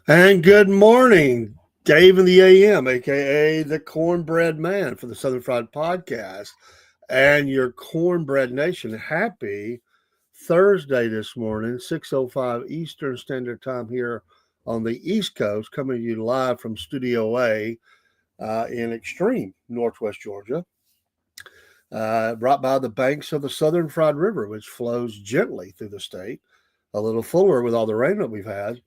And good morning, Dave in the AM, aka the Cornbread Man for the Southern Fried Podcast and your Cornbread Nation. Happy Thursday this morning, 6:05 Eastern Standard Time here on the East Coast, coming to you live from Studio A in extreme Northwest Georgia, right by the banks of the Southern Fried River, which flows gently through the state, a little fuller with all the rain that we've had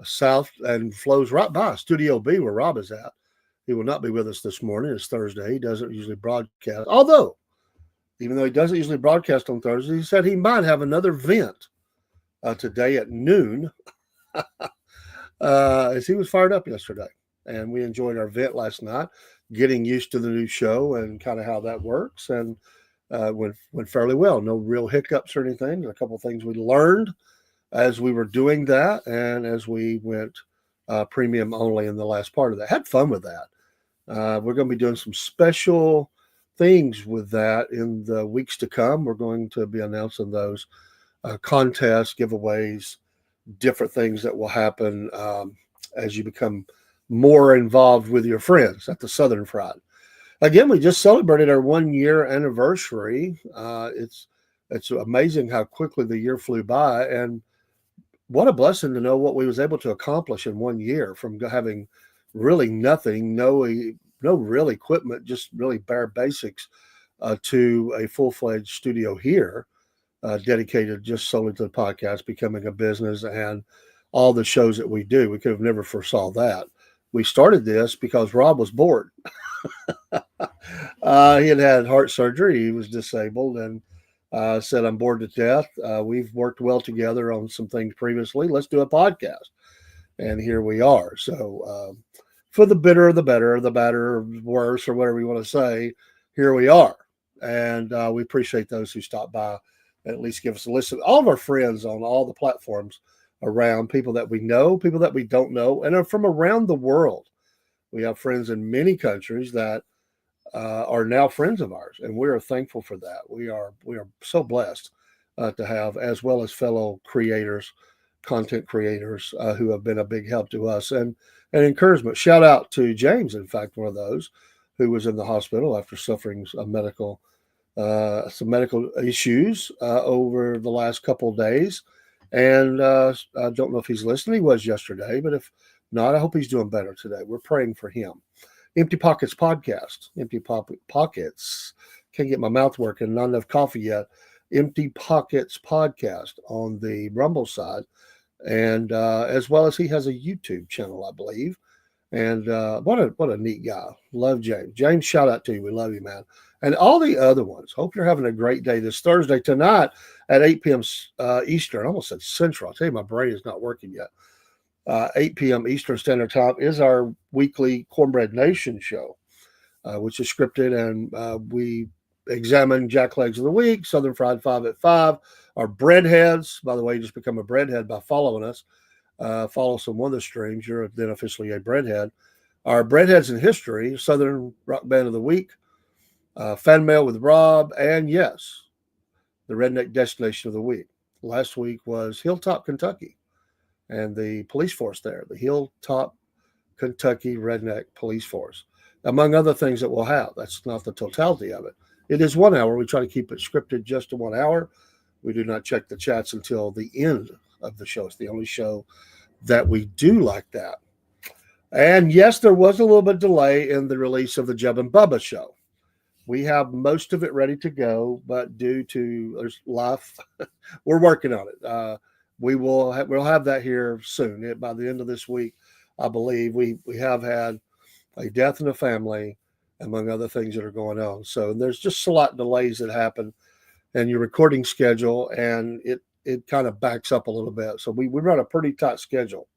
south and flows right by Studio B where Rob is at. He will not be with us this morning. It's Thursday. He doesn't usually broadcast. Although, even though he doesn't usually broadcast on Thursday, he said he might have another vent today at noon as he was fired up yesterday. And we enjoyed our vent last night, getting used to the new show and kind of how that works. And went fairly well. No real hiccups or anything. A couple of things we learned as we were doing that and as we went premium only in the last part of that. Had fun with that. We're going to be doing some special things with that in the weeks to come. We're going to be announcing those contests, giveaways, different things that will happen as you become more involved with your friends at the Southern Fried. Again, we just celebrated our 1 year anniversary. It's amazing how quickly the year flew by, and what a blessing to know what we was able to accomplish in 1 year from having really nothing, no real equipment, just really bare basics, to a full-fledged studio here, dedicated just solely to the podcast, becoming a business and all the shows that we do. We could have never foresaw that. We started this because Rob was bored. He had heart surgery. He was disabled and said, I'm bored to death. We've worked well together on some things previously. Let's do a podcast. And here we are. So, for the bitter, the better, the better, worse, or whatever you want to say, here we are. And we appreciate those who stop by and at least give us a listen. All of our friends on all the platforms around, people that we know, people that we don't know, and are from around the world. We have friends in many countries that are now friends of ours, and we are thankful for that. We are so blessed to have, as well as fellow creators, content creators who have been a big help to us and encouragement. Shout out to James, in fact, one of those who was in the hospital after suffering some medical issues over the last couple of days. And I don't know if he's listening. He was yesterday, but if not, I hope he's doing better today. We're praying for him. Empty Pockets podcast. Empty Pockets. Can't get my mouth working. Not enough coffee yet. Empty Pockets podcast on the Rumble side, and as well as he has a YouTube channel, I believe. And what a neat guy. Love James. James, shout out to you. We love you, man. And all the other ones. Hope you're having a great day this Thursday tonight at 8 p.m. Eastern. I almost said Central. I'll tell you, my brain is not working yet. 8 p.m. Eastern Standard Time is our weekly Cornbread Nation show, which is scripted, and we examine Jacklegs of the Week, Southern Fried 5 at 5, our breadheads. By the way, you just become a breadhead by following us. Follow some one of the streams. You're then officially a breadhead. Our breadheads in history, Southern Rock Band of the Week, fan mail with Rob, and yes, the Redneck Destination of the Week. Last week was Hilltop, Kentucky, and the police force there, the Hilltop, Kentucky Redneck Police Force, among other things that we'll have. That's not the totality of it. It is 1 hour. We try to keep it scripted just to 1 hour. We do not check the chats until the end of the show. It's the only show that we do like that. And yes, there was a little bit of delay in the release of the Jeb and Bubba show. We have most of it ready to go, but due to there's life, we're working on it. We'll have that here soon. By the end of this week, I believe we have had a death in the family, among other things that are going on. So there's just a lot of delays that happen in your recording schedule, and it kind of backs up a little bit. So we run a pretty tight schedule.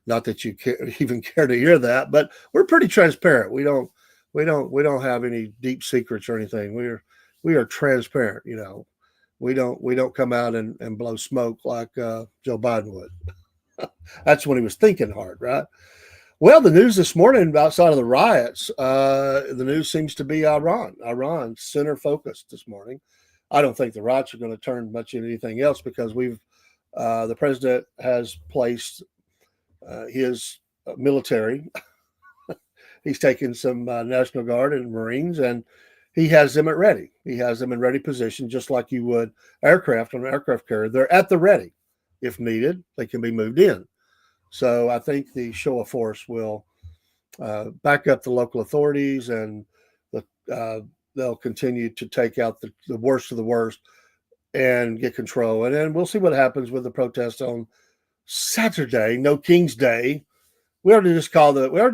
Not that you even care to hear that, but we're pretty transparent. We don't have any deep secrets or anything. We are transparent. We don't come out and blow smoke like Joe Biden would. That's when he was thinking hard, right? Well, the news this morning outside of the riots, the news seems to be Iran. Iran center focused this morning. I don't think the riots are going to turn much into anything else because the president has placed his military. He's taken some National Guard and Marines, and he has them at ready. He has them in ready position, just like you would aircraft on an aircraft carrier. They're at the ready. If needed, they can be moved in. So I think the show of force will back up the local authorities, and they'll continue to take out the worst of the worst and get control. And then we'll see what happens with the protest on Saturday, no King's Day. We ought to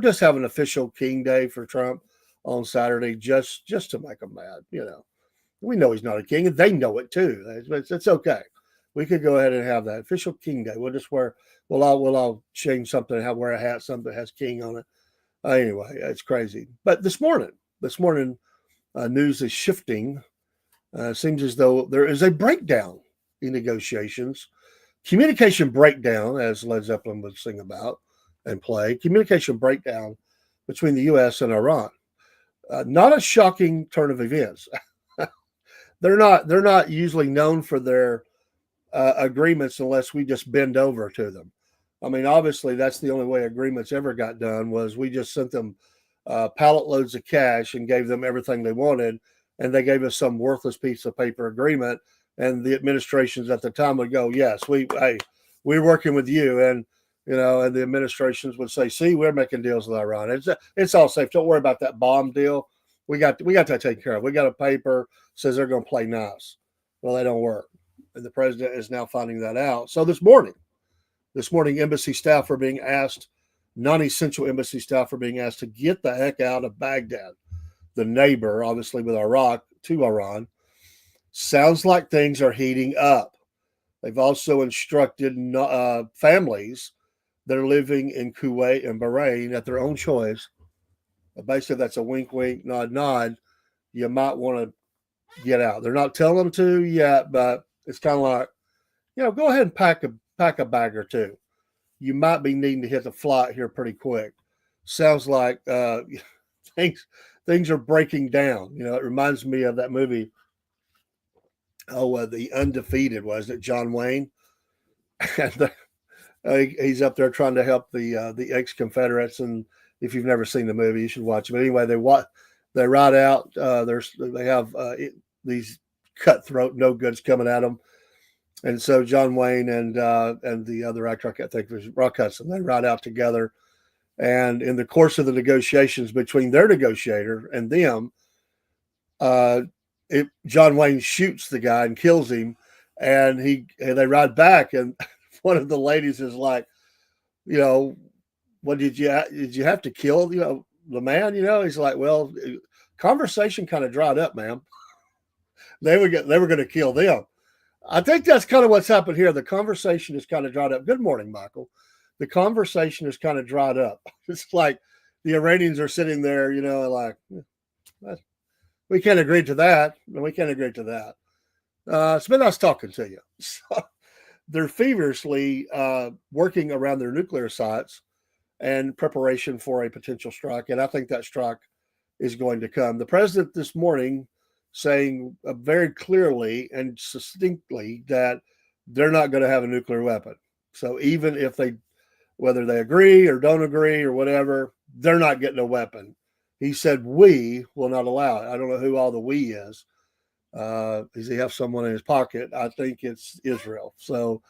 just have an official King Day for Trump on Saturday, just to make him mad. We know he's not a king, and they know it too. It's okay. We could go ahead and have that official King Day. We'll all change something, wear a hat, something that has King on it. Anyway, it's crazy. But this morning, news is shifting. Seems as though there is a breakdown in negotiations. Communication breakdown, as Led Zeppelin would sing about and play. Communication breakdown between the U.S. and Iran. Not a shocking turn of events. They're not usually known for their agreements unless we just bend over to them. I mean, obviously, that's the only way agreements ever got done, was we just sent them pallet loads of cash and gave them everything they wanted, and they gave us some worthless piece of paper agreement. And the administrations at the time would go, "Yes, we're working with you," and and the administrations would say, "See, we're making deals with Iran. It's all safe. Don't worry about that bomb deal. We got that taken care of. We got a paper says they're going to play nice." Well, they don't work, and the president is now finding that out. So this morning, embassy staff are being asked, non-essential embassy staff are being asked to get the heck out of Baghdad, the neighbor, obviously, with Iraq to Iran. Sounds like things are heating up. They've also instructed families that are living in Kuwait and Bahrain at their own choice. Basically, that's a wink, wink, nod, nod. You might want to get out. They're not telling them to yet, but it's kind of like, go ahead and pack a bag or two. You might be needing to hit the flight here pretty quick. Sounds like things are breaking down. It reminds me of that movie. The Undefeated, wasn't it? John Wayne, and he's up there trying to help the ex-Confederates. And if you've never seen the movie, you should watch it. But anyway, they ride out. They have these cutthroat no goods coming at them. And so John Wayne and the other actor, I can't think of, was Rock Hudson. They ride out together, and in the course of the negotiations between their negotiator and them, John Wayne shoots the guy and kills him, and they ride back, and one of the ladies is like, what did you have to kill the man? He's like, well, conversation kind of dried up, ma'am. They were going to kill them. I think that's kind of what's happened here. The conversation is kind of dried up. Good morning, Michael. The conversation is kind of dried up. It's like the Iranians are sitting there, like, we can't agree to that. We can't agree to that. It's been nice talking to you. So they're feverishly working around their nuclear sites and preparation for a potential strike. And I think that strike is going to come. The president this morning saying very clearly and succinctly that they're not going to have a nuclear weapon. So even if whether they agree or don't agree or whatever, they're not getting a weapon. He said, we will not allow it. I don't know who all the we is. Does he have someone in his pocket? I think it's Israel. So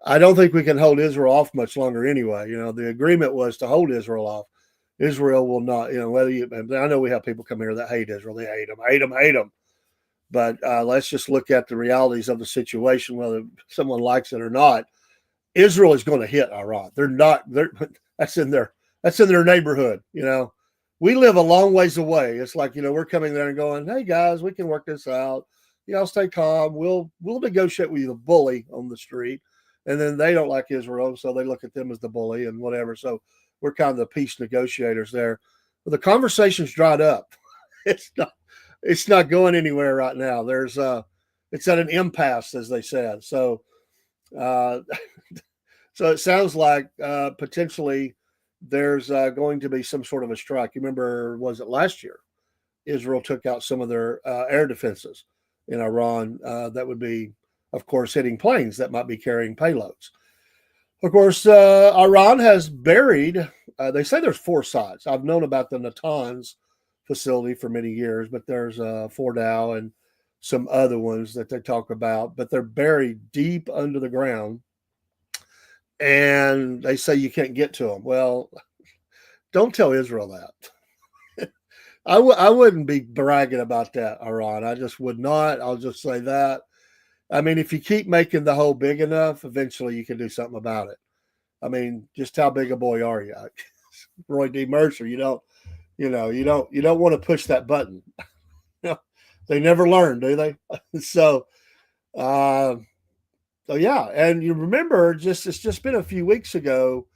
I don't think we can hold Israel off much longer anyway. The agreement was to hold Israel off. Israel will not, I know we have people come here that hate Israel. They hate them. But let's just look at the realities of the situation, whether someone likes it or not. Israel is going to hit Iran. That's in their neighborhood. We live a long ways away. It's like, we're coming there and going, hey guys, we can work this out. Stay calm. We'll negotiate with the bully on the street. And then they don't like Israel, so they look at them as the bully and whatever. So we're kind of the peace negotiators there. But the conversation's dried up. It's not going anywhere right now. It's at an impasse, as they said. So so it sounds like potentially there's going to be some sort of a strike. You remember, was it last year? Israel took out some of their air defenses in Iran. That would be, of course, hitting planes that might be carrying payloads. Of course, Iran has buried, they say there's 4 sites. I've known about the Natanz facility for many years, but there's Fordow and some other ones that they talk about, but they're buried deep under the ground, and they say you can't get to them. Well, don't tell Israel that. I wouldn't be bragging about that, Iran. I just would not. I'll just say that. I mean, if you keep making the hole big enough, eventually you can do something about it. I mean, just how big a boy are you? Roy D. Mercer, you don't want to push that button. They never learn, do they? so, uh, so yeah, and you remember, it's just been a few weeks ago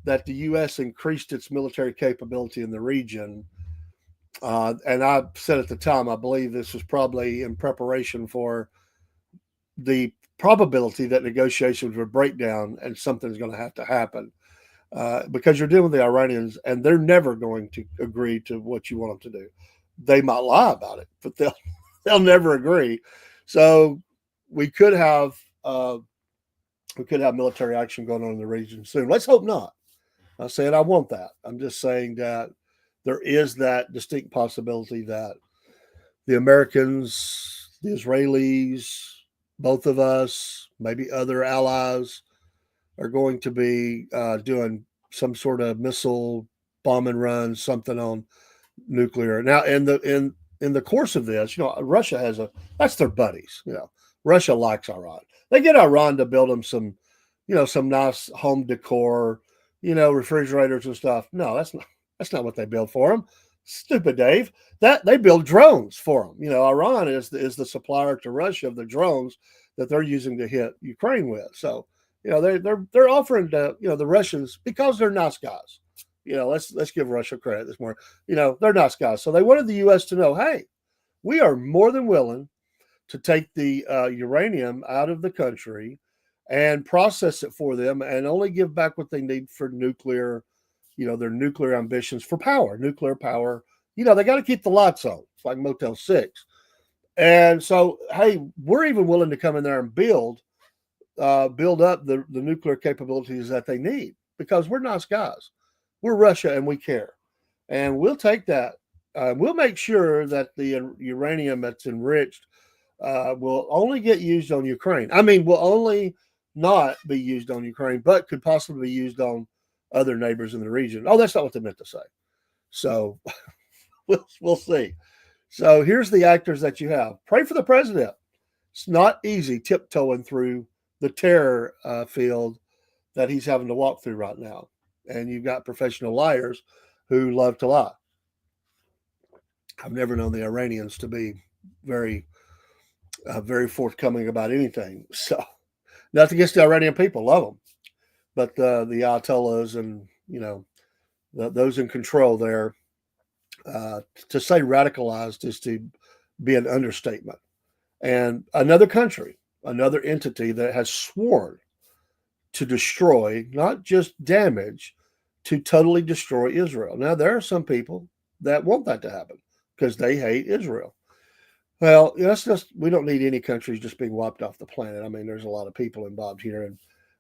that the U.S. increased its military capability in the region, and I said at the time, I believe this was probably in preparation for the probability that negotiations would break down and something's going to have to happen. Because you're dealing with the Iranians, and they're never going to agree to what you want them to do. They might lie about it, but they'll never agree. So we could have military action going on in the region soon. Let's hope not. I'm saying I want that. I'm just saying that there is that distinct possibility that the Americans, the Israelis, both of us, maybe other allies, are going to be doing some sort of missile bombing run, something on nuclear. Now, in the course of this, Russia that's their buddies. Russia likes Iran. They get Iran to build them some nice home decor, refrigerators and stuff. No, that's not what they build for them. Stupid Dave. That they build drones for them. Iran is the supplier to Russia of the drones that they're using to hit Ukraine with. So, they're offering to, the Russians, because they're nice guys. Let's give Russia credit this morning. They're nice guys. So they wanted the U.S. to know, hey, we are more than willing to take the uranium out of the country and process it for them, and only give back what they need for nuclear, their nuclear ambitions for power, nuclear power. They got to keep the lights on. It's like Motel 6. And so, hey, we're even willing to come in there and build up the nuclear capabilities that they need, because we're nice guys. We're Russia and we care. And we'll take that. We'll make sure that the uranium that's enriched will only get used on Ukraine. I mean, will only not be used on Ukraine, but could possibly be used on other neighbors in the region. Oh, that's not what they meant to say. So we'll see. So here's the actors that you have. Pray for the president. It's not easy tiptoeing through the terror field that he's having to walk through right now. And you've got professional liars who love to lie. I've never known the Iranians to be very, very forthcoming about anything. So, nothing against the Iranian people, love them, but the Ayatollahs and those in control there, to say radicalized is to be an understatement. And another country, another entity that has sworn to destroy, not just damage, to totally destroy Israel. Now, there are some people that want that to happen because they hate Israel. Well, we don't need any countries just being wiped off the planet. I mean, there's a lot of people involved here,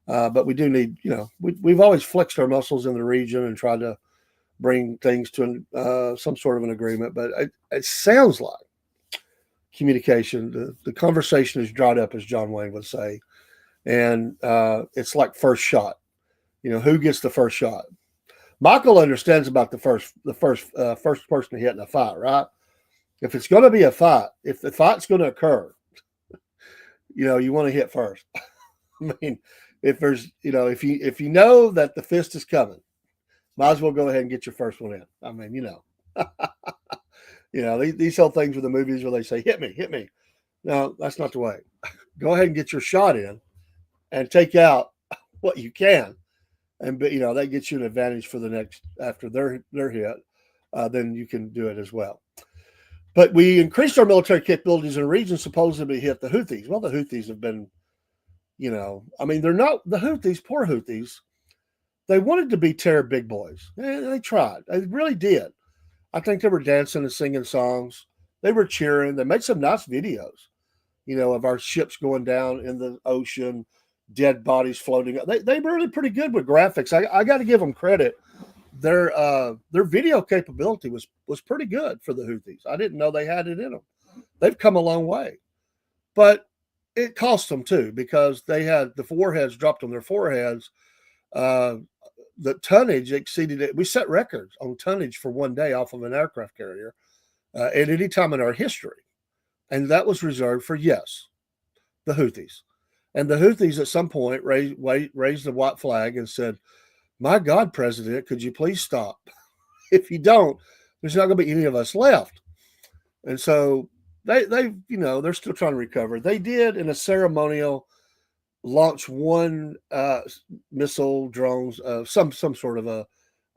but we do need, we've always flexed our muscles in the region and tried to bring things to some sort of an agreement. But it sounds like communication, the conversation is dried up, as John Wayne would say. And it's like first shot. Who gets the first shot? Michael understands about the first person to hit in a fight, right? If it's going to be a fight, if the fight's going to occur, you want to hit first. I mean, if there's, if you know that the fist is coming, might as well go ahead and get your first one in. I mean, these whole things with the movies where they say, hit me. No, that's not the way. Go ahead and get your shot in and take out what you can. And, that gets you an advantage for the next, after their hit, then you can do it as well. But we increased our military capabilities in a region supposedly hit the Houthis. Well, the Houthis have been, they're not the Houthis, poor Houthis. They wanted to be terror big boys. They tried. They really did. I think they were dancing and singing songs. They were cheering. They made some nice videos, of our ships going down in the ocean, dead bodies floating. They were really pretty good with graphics. I got to give them credit. Their video capability was pretty good for the Houthis. I didn't know they had it in them. They've come a long way, but it cost them too because they had the warheads dropped on their foreheads. The tonnage exceeded it. We set records on tonnage for one day off of an aircraft carrier at any time in our history, and that was reserved for the Houthis. And the Houthis at some point raised the white flag and said, "My God, President, could you please stop? If you don't, there's not going to be any of us left." And so they're still trying to recover. They did in a ceremonial launch one missile drones, some sort of a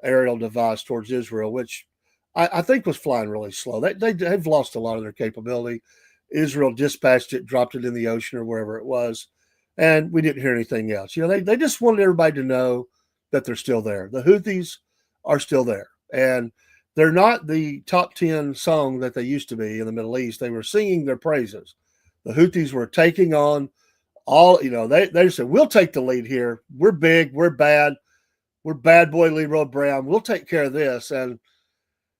aerial device towards Israel, which I think was flying really slow. They've lost a lot of their capability. Israel dispatched it, dropped it in the ocean or wherever it was, and we didn't hear anything else. They just wanted everybody to know that they're still there. The Houthis are still there, and they're not the top 10 song that they used to be in the Middle East. They were singing their praises. The Houthis were taking on all, they said, "We'll take the lead here. We're big. We're bad. We're bad boy Leroy Brown. We'll take care of this." And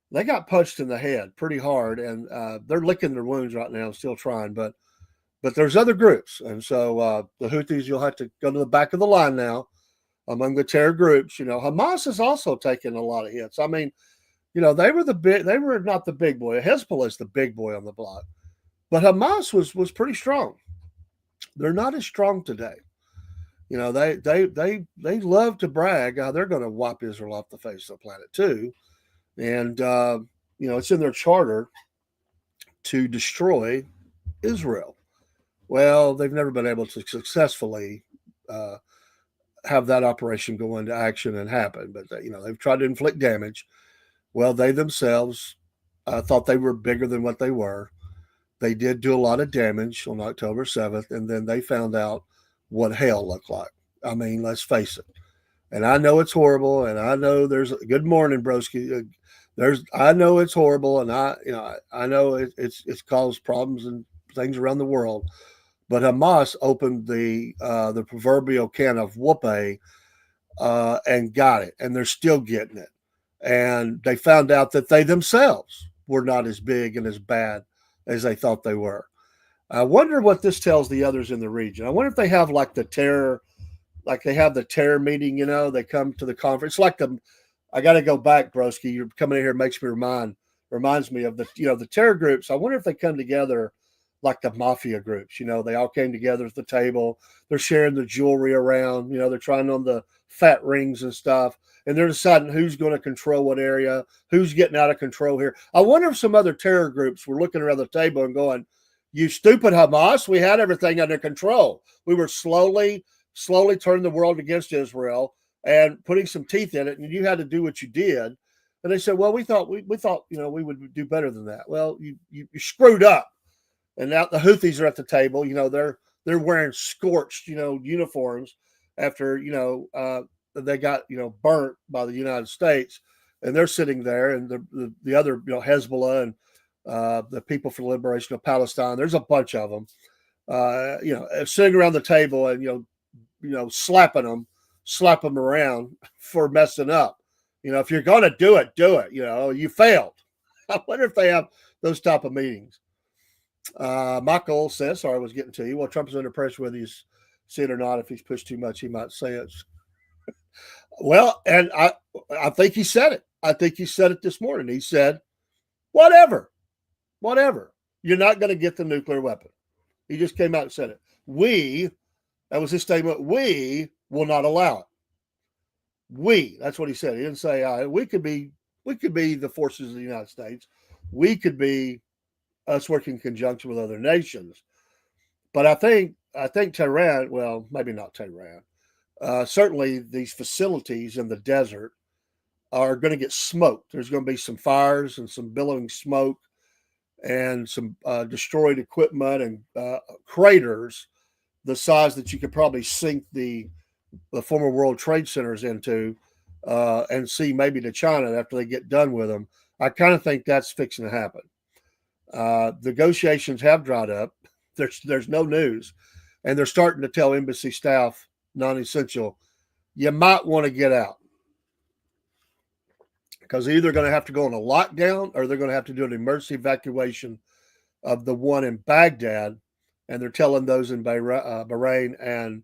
they got punched in the head pretty hard, and they're licking their wounds right now, still trying. But there's other groups, and so the Houthis, you'll have to go to the back of the line now among the terror groups. Hamas has also taken a lot of hits. I mean, they were not the big boy. Hezbollah is the big boy on the block, but Hamas was pretty strong. They're not as strong today. They love to brag how they're going to wipe Israel off the face of the planet too, and it's in their charter to destroy Israel. Well, they've never been able to successfully have that operation go into action and happen, but they've tried to inflict damage. Well, they themselves thought they were bigger than what they were. They did do a lot of damage on October 7th, and then they found out what hell looked like. I mean, let's face it. And I know it's horrible, and I know there's good morning, broski. I know it's horrible, and I know it's caused problems and things around the world. But Hamas opened the proverbial can of whoopee and got it, and they're still getting it. And they found out that they themselves were not as big and as bad as they thought they were. I wonder what this tells the others in the region. I wonder if they have like the terror meeting, they come to the conference. I got to go back, broski. You're coming in here, makes me reminds me of the terror groups. I wonder if they come together like the mafia groups. They all came together at the table. They're sharing the jewelry around. They're trying on the fat rings and stuff. And they're deciding who's going to control what area, who's getting out of control here. I wonder if some other terror groups were looking around the table and going, "You stupid Hamas, we had everything under control. We were slowly turning the world against Israel and putting some teeth in it, and you had to do what you did." And they said, "Well, we thought we we would do better than that." Well, you screwed up. And now the Houthis are at the table. They're wearing scorched, uniforms after, they got, burnt by the United States, and they're sitting there, and the other, Hezbollah and the People for the Liberation of Palestine. There's a bunch of them, sitting around the table and slapping them around for messing up. If you're going to do it, do it. You failed. I wonder if they have those type of meetings. Michael says, "Sorry, I was getting to you. Well, Trump is under pressure whether he's see it or not. If he's pushed too much, he might say it." Well, and I think he said it. I think he said it this morning. He said, whatever. You're not going to get the nuclear weapon. He just came out and said it. That was his statement. We will not allow it. That's what he said. He didn't say we could be the forces of the United States. We could be us working in conjunction with other nations. But I think Tehran, well, maybe not Tehran, certainly these facilities in the desert are going to get smoked. There's going to be some fires and some billowing smoke and some destroyed equipment and craters the size that you could probably sink the former World Trade Centers into and see maybe to China after they get done with them. I kind of think that's fixing to happen. Negotiations have dried up. There's no news. and they're starting to tell embassy staff, non-essential, you might want to get out. Because they're either going to have to go on a lockdown or they're going to have to do an emergency evacuation of the one in Baghdad. And they're telling those in Bahrain and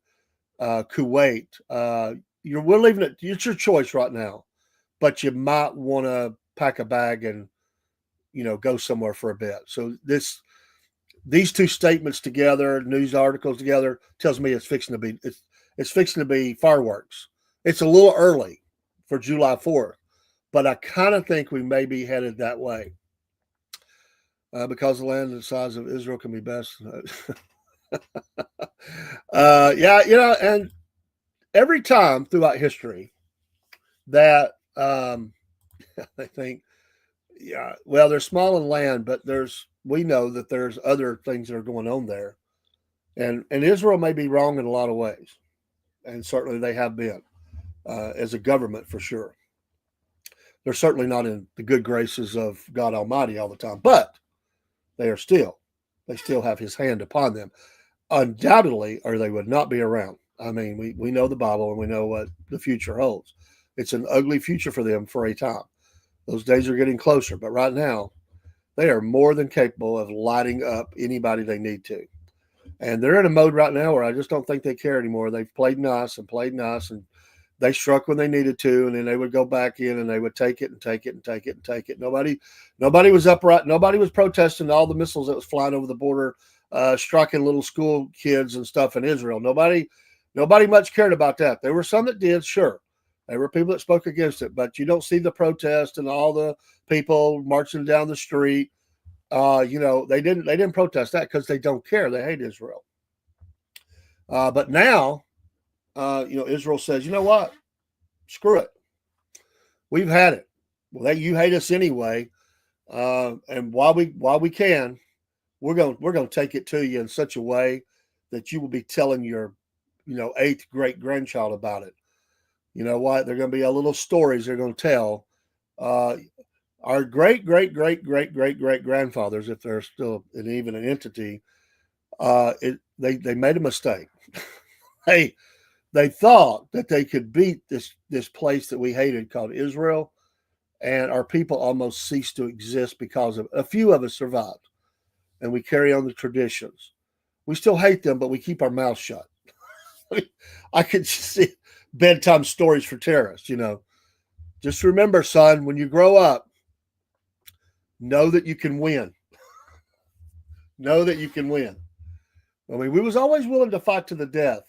Kuwait, we're leaving it. It's your choice right now, but you might want to pack a bag and go somewhere for a bit. So these two statements together, news articles together, tells me it's fixing to be fireworks. It's a little early for July 4th, but I kind of think we may be headed that way because the land the size of Israel can be best. And every time throughout history that I think, they're small in land, but we know that there's other things that are going on there. And Israel may be wrong in a lot of ways. And certainly they have been as a government for sure. They're certainly not in the good graces of God Almighty all the time, but they still have his hand upon them. Undoubtedly, or they would not be around. I mean, we know the Bible and we know what the future holds. It's an ugly future for them for a time. Those days are getting closer, but right now, they are more than capable of lighting up anybody they need to. And they're in a mode right now where I just don't think they care anymore. They've played nice, and they struck when they needed to, and then they would go back in and they would take it. Nobody was upright. Nobody was protesting all the missiles that was flying over the border, striking little school kids and stuff in Israel. Nobody much cared about that. There were some that did, sure. There were people that spoke against it, but you don't see the protest and all the people marching down the street. They didn't protest that because they don't care. They hate Israel. But now, Israel says, you know what? Screw it. We've had it. Well, you hate us anyway, and while we can, we're going to take it to you in such a way that you will be telling your, eighth great grandchild about it. You know what? They're going to be a little stories they're going to tell. Our great grandfathers, if they're still even an entity, they made a mistake. They thought that they could beat this place that we hated called Israel, and our people almost ceased to exist because of a few of us survived, and we carry on the traditions. We still hate them, but we keep our mouths shut. I could see bedtime stories for terrorists, Just remember, son, when you grow up, know that you can win. Know that you can win. I mean, we was always willing to fight to the death.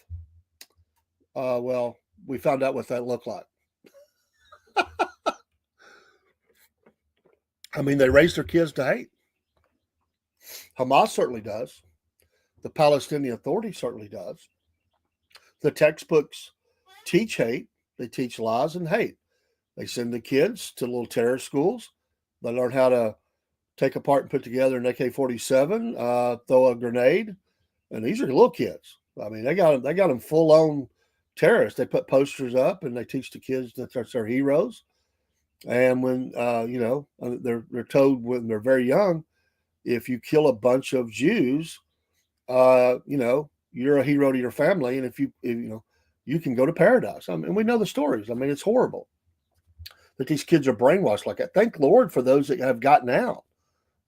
We found out what that looked like. I mean, they raised their kids to hate. Hamas certainly does. The Palestinian Authority certainly does. The textbooks teach hate. They teach lies and hate. They send the kids to little terrorist schools. They learn how to take apart and put together an AK-47, throw a grenade. And these are little kids. I mean, they got them full-on terrorists. They put posters up and they teach the kids that they're heroes. And when they're told when they're very young, if you kill a bunch of Jews, you're a hero to your family, and if you can go to paradise. I mean, we know the stories. I mean, it's horrible that these kids are brainwashed like that. Thank Lord for those that have gotten out.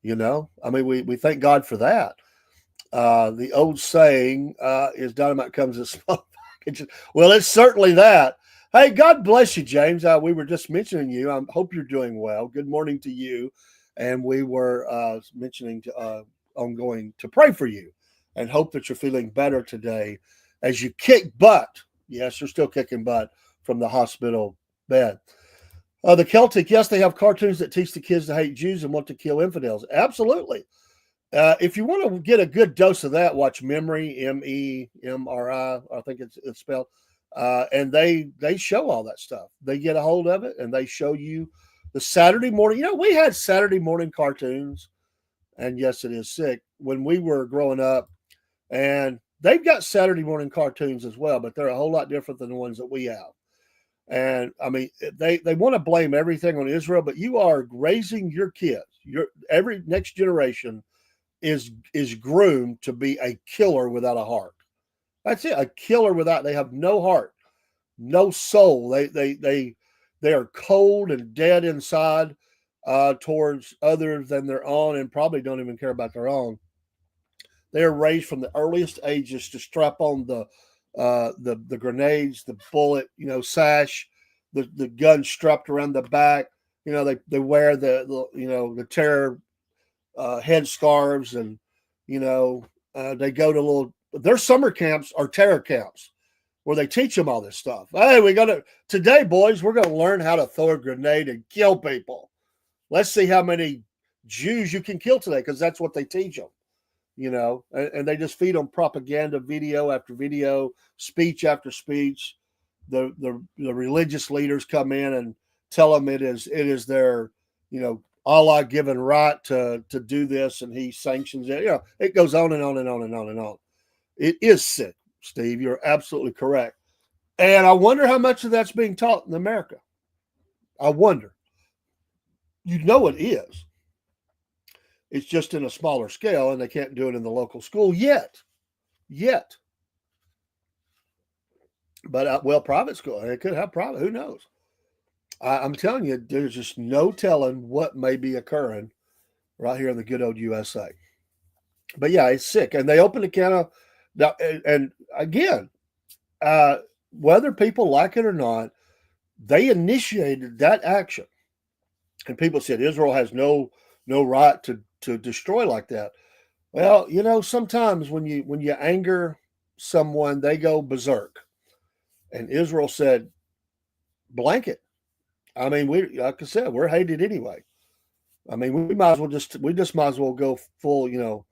I mean, we thank God for that. The old saying is dynamite comes in small packages. Well, it's certainly that. Hey, God bless you, James. We were just mentioning you. I hope you're doing well. Good morning to you. And we were mentioning ongoing to pray for you and hope that you're feeling better today as you kick butt. Yes, you're still kicking butt from the hospital bed. The Celtic, yes, they have cartoons that teach the kids to hate Jews and want to kill infidels. Absolutely. If you want to get a good dose of that, watch Memory, MEMRI, I think it's spelled. And they show all that stuff. They get a hold of it and they show you the Saturday morning. We had Saturday morning cartoons, and yes, it is sick, when we were growing up. And they've got Saturday morning cartoons as well, but they're a whole lot different than the ones that we have. And I mean, they want to blame everything on Israel, but you are raising your kids. Every next generation is groomed to be a killer without a heart. That's it. A killer without. They have no heart, no soul. They are cold and dead inside towards others than their own, and probably don't even care about their own. They are raised from the earliest ages to strap on the grenades, the bullet, sash, the gun strapped around the back. They wear the terror headscarves, and they go to their summer camps are terror camps where they teach them all this stuff. Hey, today, boys, we're gonna learn how to throw a grenade and kill people. Let's see how many Jews you can kill today, because that's what they teach them. And they just feed them propaganda, video after video, speech after speech. The religious leaders come in and tell them it is their Allah given right to do this, and He sanctions it. It goes on and on and on and on and on. It is sick, Steve. You're absolutely correct. And I wonder how much of that's being taught in America. I wonder. It is. It's just in a smaller scale, and they can't do it in the local school yet. But, private school, they could have private. Who knows? I'm telling you, there's just no telling what may be occurring right here in the good old USA. But, yeah, it's sick. And they opened a can of, and again, whether people like it or not, they initiated that action. And people said Israel has no right to destroy like that. Well, sometimes when you anger someone, they go berserk. And Israel said, blanket. I mean, like I said, we're hated anyway. I mean, we just might as well go full,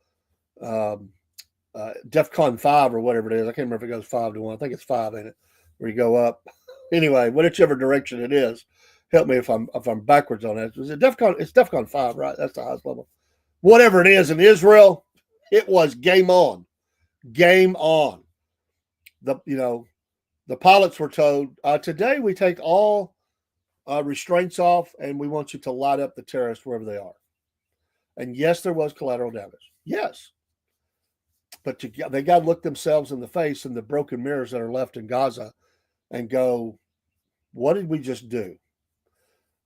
DEFCON 5 or whatever it is. I can't remember if it goes 5 to 1. I think it's 5, ain't it? Where you go up. Anyway, whichever direction it is. Help me if I'm backwards on that. Is it DEFCON? It's DEFCON 5, right? That's the highest level. Whatever it is in Israel, it was game on. Game on. The pilots were told, today we take all restraints off, and we want you to light up the terrorists wherever they are. And yes, there was collateral damage. Yes. But they got to look themselves in the face in the broken mirrors that are left in Gaza and go, what did we just do?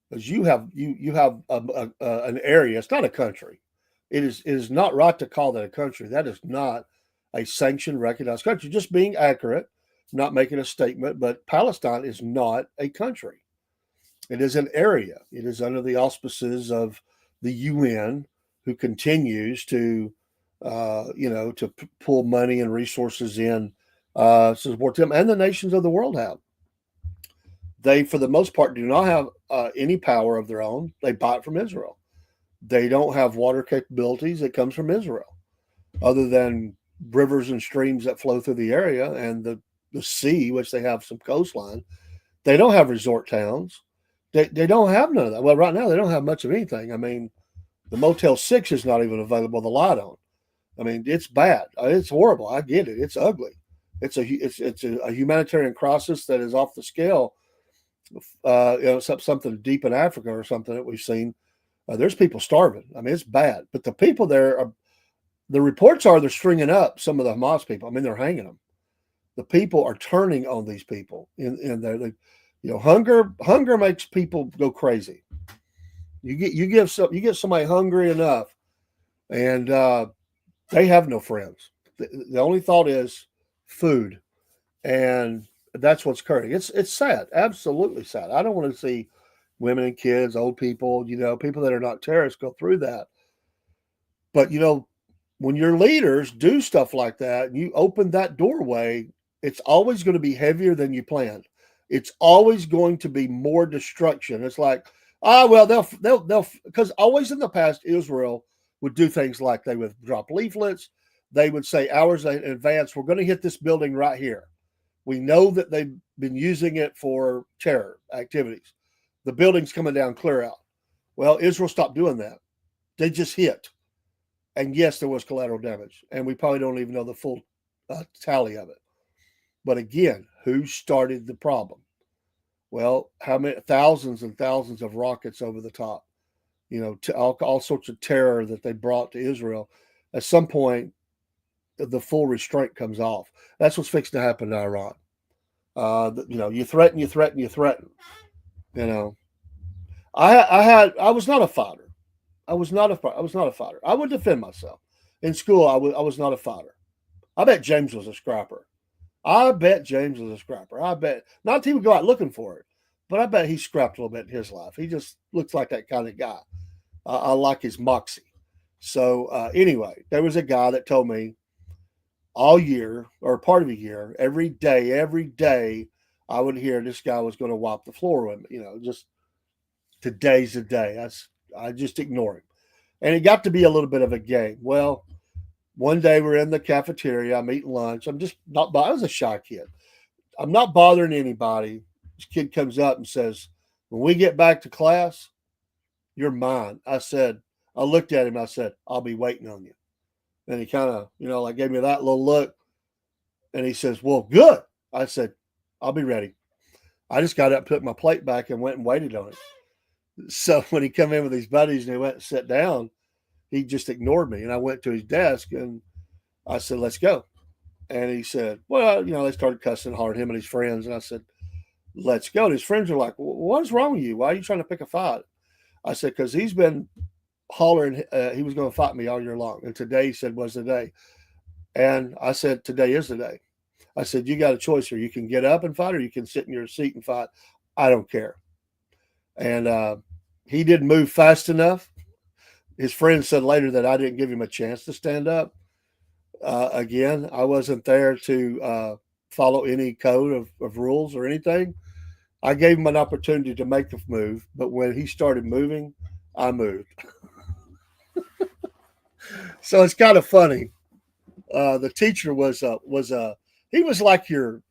Because you have an area. It's not a country. It is not right to call that a country. That is not a sanctioned, recognized country. Just being accurate, not making a statement. But Palestine is not a country. It is an area. It is under the auspices of the UN, who continues to pull money and resources in to support them, and the nations of the world have. They, for the most part, do not have any power of their own. They buy it from Israel. They don't have water capabilities that comes from Israel, other than rivers and streams that flow through the area, and the sea, which they have some coastline. They don't have resort towns. They don't have none of that. Well, right now, they don't have much of anything. I mean, the Motel 6 is not even available to light on. I mean, it's bad. It's horrible. I get it. It's ugly. It's a humanitarian crisis that is off the scale. Something deep in Africa or something that we've seen. There's people starving. I mean, it's bad. But the people there the reports are they're stringing up some of the Hamas people. I mean, they're hanging them. The people are turning on these people in there. Hunger makes people go crazy. You get somebody hungry enough, and they have no friends. The only thought is food, and that's what's occurring. It's sad, absolutely sad. I don't want to see women and kids, old people, people that are not terrorists go through that. But when your leaders do stuff like that, and you open that doorway, it's always going to be heavier than you planned. It's always going to be more destruction. It's like, they'll because always in the past, Israel would do things like they would drop leaflets. They would say hours in advance, we're going to hit this building right here. We know that they've been using it for terror activities. The building's coming down, clear out. Well, Israel stopped doing that. They just hit. And yes, there was collateral damage. And we probably don't even know the full tally of it. But again, who started the problem? Well, how many thousands and thousands of rockets over the top, all sorts of terror that they brought to Israel. At some point, the full restraint comes off. That's what's fixing to happen to Iran. You threaten, you threaten, you threaten. You know, I was not a fighter. I was not a fighter. I would defend myself. In school, I was not a fighter. I bet James was a scrapper. I bet James was a scrapper. I bet not that he would go out looking for it, but I bet he scrapped a little bit in his life. He just looks like that kind of guy. I like his moxie. So anyway, there was a guy that told me all year or part of a year, every day, I would hear this guy was going to wipe the floor with me. Just today's the day. I just ignore him. And it got to be a little bit of a game. Well, one day we're in the cafeteria. I'm eating lunch. I'm just not. I was a shy kid. I'm not bothering anybody. This kid comes up and says, "When we get back to class, you're mine." I looked at him. I said, "I'll be waiting on you." And he kind of, like gave me that little look. And he says, "Well, good." I said, "I'll be ready." I just got up, put my plate back, and went and waited on him. So when he come in with his buddies and he went and sat down, he just ignored me. And I went to his desk and I said, "Let's go." And he said, "Well, they started cussing hard, him and his friends." And I said, "Let's go." And his friends were like, "Well, what's wrong with you? Why are you trying to pick a fight?" I said, "Because he's been hollering he was going to fight me all year long. And today," he said, "was the day." And I said, "Today is the day." I said, "You got a choice here. You can get up and fight or you can sit in your seat and fight. I don't care." And he didn't move fast enough. His friend said later that I didn't give him a chance to stand up. Again, I wasn't there to follow any code of rules or anything. I gave him an opportunity to make the move, but when he started moving, I moved. So it's kind of funny. The teacher he was like your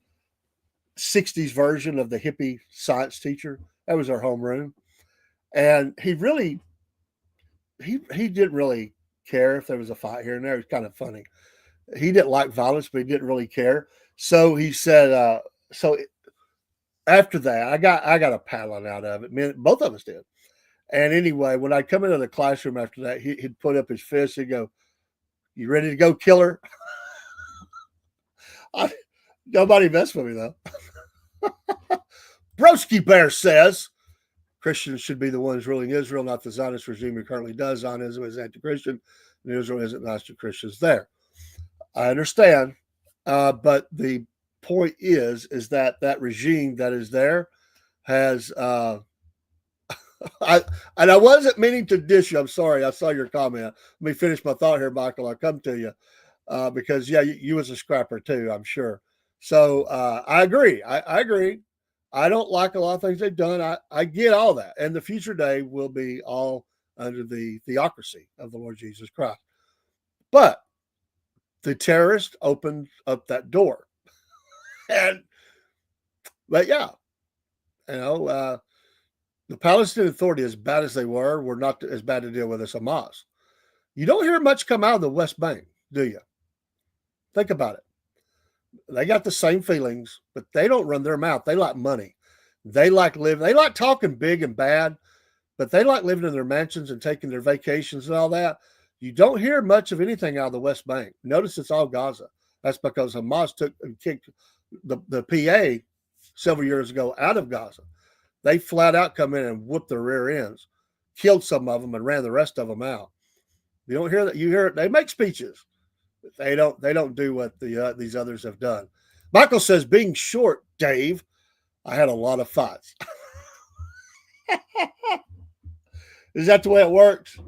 '60s version of the hippie science teacher. That was our homeroom, and he didn't really care if there was a fight here and there. It was kind of funny. He didn't like violence, but he didn't really care. So he said, after that, I got a paddling out of it. Man, both of us did. And anyway, when I come into the classroom after that, he'd put up his fist. He'd go, "You ready to go, killer?" Nobody messed with me, though. Broski Bear says Christians should be the ones ruling Israel, not the Zionist regime who currently does. Zionism is anti-Christian, and Israel isn't nice to Christians there. I understand, but the point is that regime that is there has I wasn't meaning to dish you. I'm sorry. I saw your comment. Let me finish my thought here, Michael. I'll come to you because you was a scrapper too, I'm sure. So I agree. I agree. I don't like a lot of things they've done. I get all that, and the future day will be all under the theocracy of the Lord Jesus Christ. But the terrorist opened up that door, but yeah, the Palestinian Authority, as bad as they were not as bad to deal with as Hamas. You don't hear much come out of the West Bank, do you? Think about it. They got the same feelings, but they don't run their mouth. They like money. They like living. They like talking big and bad, but they like living in their mansions and taking their vacations and all that. You don't hear much of anything out of the West Bank. Notice it's all Gaza. That's because Hamas took and kicked the PA several years ago out of Gaza. They flat out come in and whooped their rear ends, killed some of them, and ran the rest of them out. You don't hear that. You hear it. They make speeches. They don't do what these others have done. Michael says, being short, Dave, I had a lot of fights. Is that the way it works?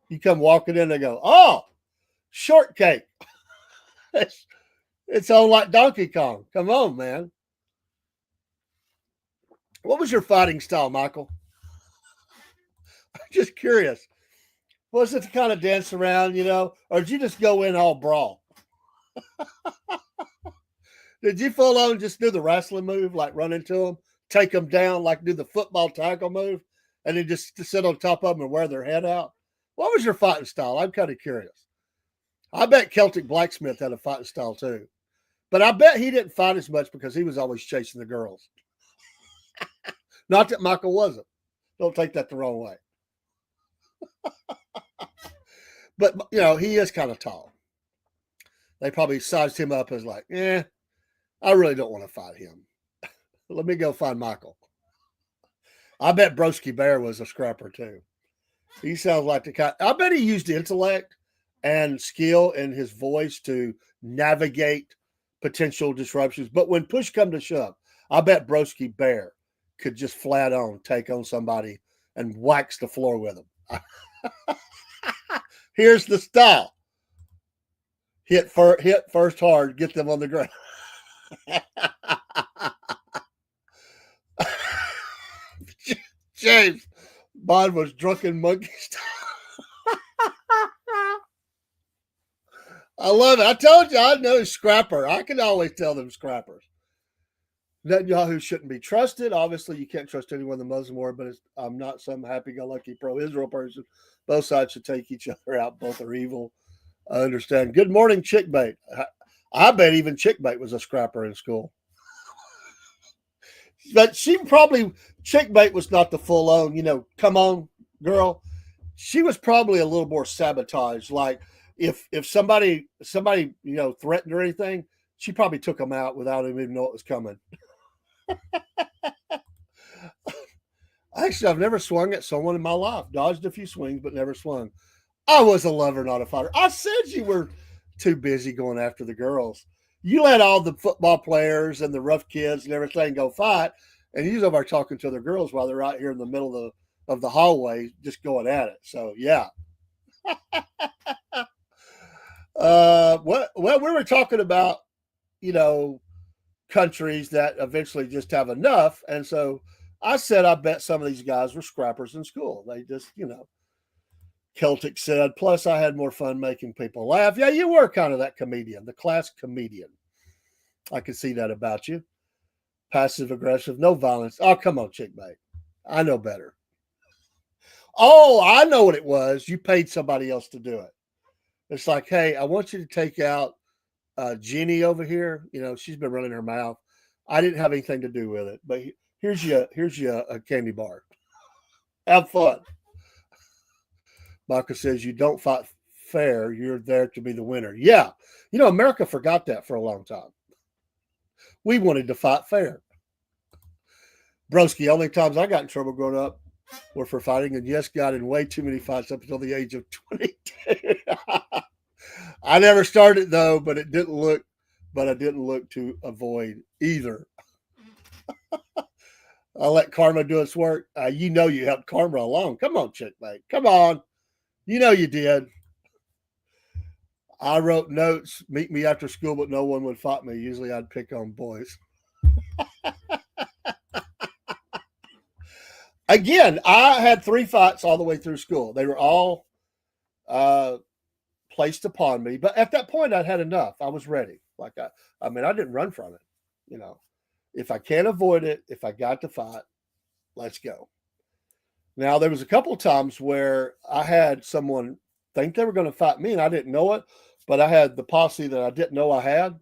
You come walking in and go, "Oh, shortcake." It's all like Donkey Kong. Come on, man. What was your fighting style, Michael? I'm just curious. Was it to kind of dance around, or did you just go in all brawl? Did you full on just do the wrestling move, like run into them, take them down, like do the football tackle move, and then just sit on top of them and wear their head out? What was your fighting style? I'm kind of curious. I bet Celtic Blacksmith had a fighting style too. But I bet he didn't fight as much because he was always chasing the girls. Not that Michael wasn't. Don't take that the wrong way. But, he is kind of tall. They probably sized him up as like, I really don't want to fight him. Let me go find Michael. I bet Broski Bear was a scrapper too. He sounds like the kind. I bet he used intellect and skill in his voice to navigate potential disruptions. But when push come to shove, I bet Broski Bear could just flat on take on somebody and wax the floor with him. Here's the style: hit first hard, get them on the ground. James, mine was drunken monkey style. I love it. I told you I know scrapper. I can always tell them scrappers. Netanyahu shouldn't be trusted. Obviously, you can't trust anyone in the Muslim world, but I'm not some happy-go-lucky pro-Israel person. Both sides should take each other out. Both are evil. I understand. Good morning, Chickbait. I bet even Chickbait was a scrapper in school. But Chickbait was not the full-on, come on, girl. She was probably a little more sabotaged. Like, if somebody threatened or anything, she probably took them out without even knowing it was coming. Actually, I've never swung at someone in my life. Dodged a few swings, but never swung. I was a lover, not a fighter. I said you were too busy going after the girls. You let all the football players and the rough kids and everything go fight, and you're over talking to the girls while they're out here in the middle of the hallway just going at it. So, yeah. We were talking about, countries that eventually just have enough. And so I said, I bet some of these guys were scrappers in school. They just, Celtic said, plus I had more fun making people laugh. Yeah, you were kind of that comedian, the class comedian. I could see that about you. Passive aggressive, no violence. Oh, come on, Chickbait. I know better. Oh, I know what it was. You paid somebody else to do it. It's like, hey, I want you to take out Jenny over here. She's been running her mouth. I didn't have anything to do with it, but here's your a candy bar. Have fun. Michael says you don't fight fair. You're there to be the winner. Yeah. America forgot that for a long time. We wanted to fight fair. Broski, only times I got in trouble growing up were for fighting, and yes, got in way too many fights up until the age of 22. I never started though, but I didn't look to avoid either. I'll let karma do its work. You helped karma along. Come on, Chickbait. Come on. You did. I wrote notes, meet me after school, but no one would fight me. Usually I'd pick on boys. Again, I had 3 fights all the way through school. They were all placed upon me. But at that point, I'd had enough. I was ready. I didn't run from it. If I can't avoid it, if I got to fight, let's go. Now, there was a couple of times where I had someone think they were going to fight me, and I didn't know it, but I had the posse that I didn't know I had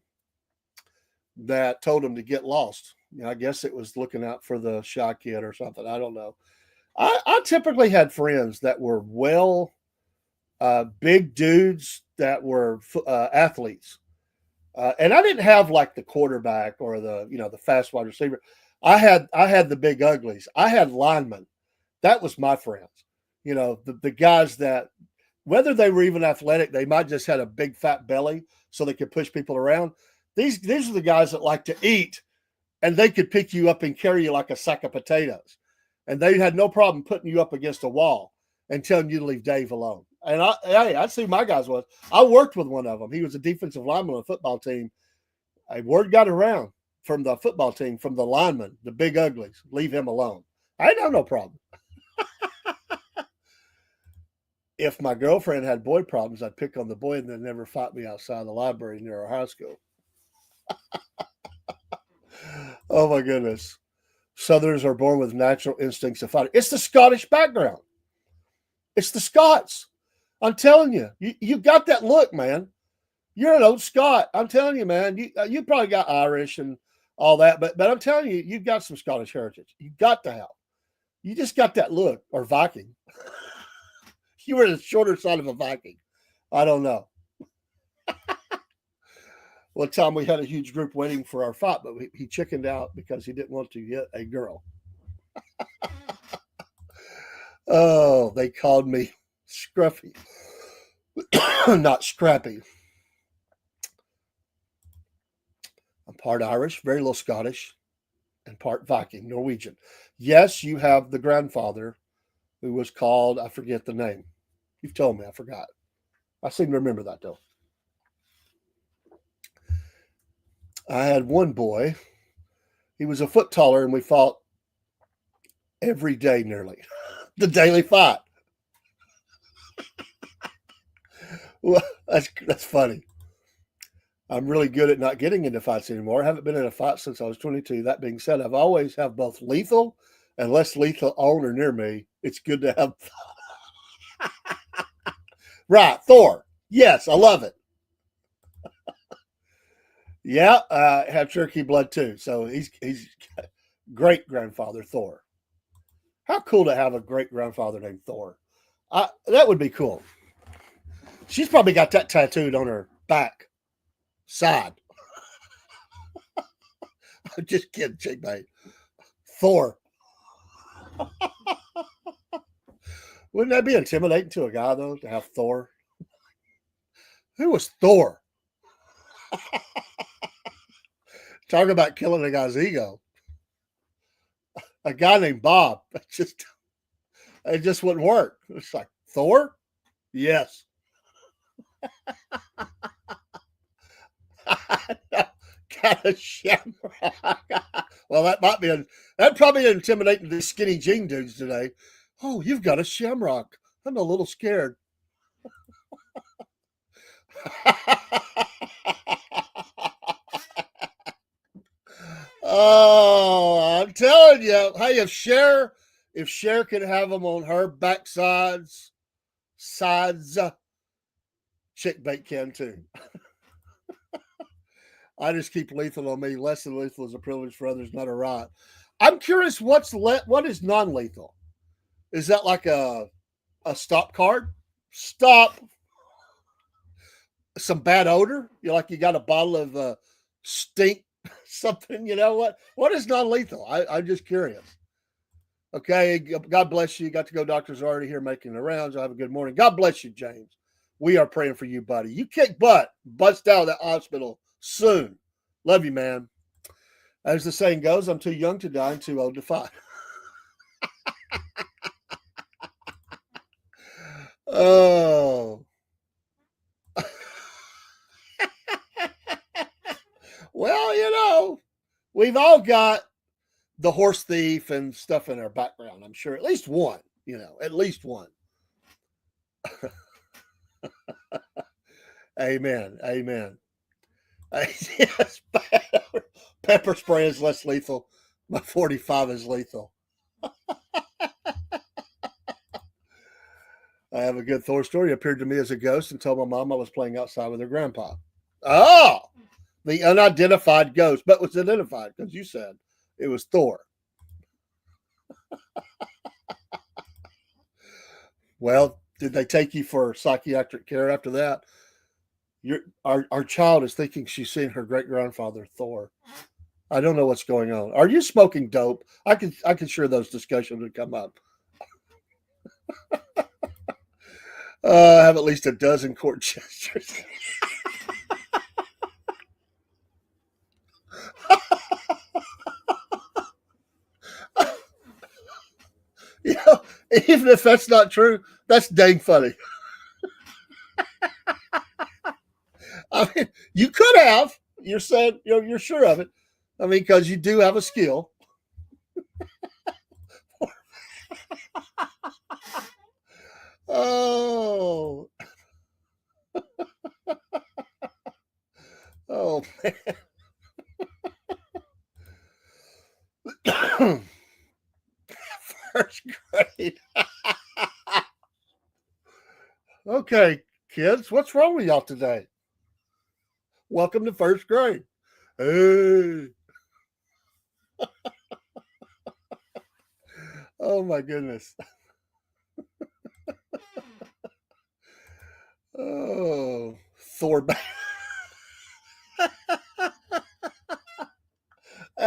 that told them to get lost. I guess it was looking out for the shy kid or something. I don't know. I typically had friends that were big dudes that were athletes. And I didn't have like the quarterback or the fast wide receiver. I had the big uglies. I had linemen. That was my friends. The guys that, whether they were even athletic, they might just had a big fat belly so they could push people around. These are the guys that like to eat, and they could pick you up and carry you like a sack of potatoes. And they had no problem putting you up against a wall and telling you to leave Dave alone. And I see my guys was. I worked with one of them. He was a defensive lineman on a football team. A word got around from the football team, from the linemen, the big uglies, leave him alone. I didn't have no problem. If my girlfriend had boy problems, I'd pick on the boy and then never fight me outside the library near our high school. Oh, my goodness. Southerners are born with natural instincts of fighting. It's the Scottish background. It's the Scots. I'm telling you, you got that look, man. You're an old Scot. I'm telling you, man. You probably got Irish and all that, but I'm telling you, you've got some Scottish heritage. You got to have. You just got that look, or Viking. You were the shorter side of a Viking. I don't know. One time we had a huge group waiting for our fight, but he chickened out because he didn't want to get a girl. Oh, they called me Scruffy, not Scrappy. I'm part Irish, very little Scottish, and part Viking, Norwegian. Yes, you have the grandfather who was called, I forget the name. You've told me, I forgot. I seem to remember that though. I had one boy. He was a foot taller, and we fought every day nearly. The daily fight. Well, that's funny. I'm really good at not getting into fights anymore. I haven't been in a fight since I was 22. That being said, I've always have both lethal and less lethal on or near me. It's good to have. Right, Thor. Yes, I love it. Yeah, have turkey blood too. So he's great grandfather Thor. How cool to have a great grandfather named Thor. That would be cool. She's probably got that tattooed on her back side. I'm just kidding, chick mate. Thor. Wouldn't that be intimidating to a guy though to have Thor? Who was Thor? Talk about killing a guy's ego. A guy named Bob. It just wouldn't work. It's like Thor? Yes. Got a shamrock. Well, that'd probably be intimidating to skinny jean dudes today. Oh, you've got a shamrock. I'm a little scared. Oh, I'm telling you. Hey, if Cher could have them on her backsides, chick bait can too. I just keep lethal on me. Less than lethal is a privilege for others, not a right. I'm curious what is non-lethal? Is that like a stop card? Stop. Some bad odor? You got a bottle of stink something, you know what? What is non-lethal? I'm just curious. Okay, God bless you. Got to go. Doctor's already here making the rounds. I have a good morning. God bless you, James. We are praying for you, buddy. You kick butt. Bust out of that hospital soon. Love you, man. As the saying goes, I'm too young to die and too old to fight. Oh. Well, we've all got the horse thief and stuff in our background. I'm sure at least one, at least one. Amen. Amen. Yes, pepper spray is less lethal. My 45 is lethal. I have a good Thor story. He appeared to me as a ghost and told my mom I was playing outside with her grandpa. Oh, the unidentified ghost, but was identified because you said it was Thor. Well, did they take you for psychiatric care after that? Our child is thinking she's seen her great grandfather Thor. I don't know what's going on. Are you smoking dope? I can sure those discussions would come up. I have at least a dozen court gestures. Even if that's not true, that's dang funny. I mean, you could have. You're saying, you're sure of it. I mean, because you do have a skill. Oh. Oh, man. First grade. Okay, kids, what's wrong with y'all today? Welcome to first grade. Hey. Oh, my goodness. Oh, Thor.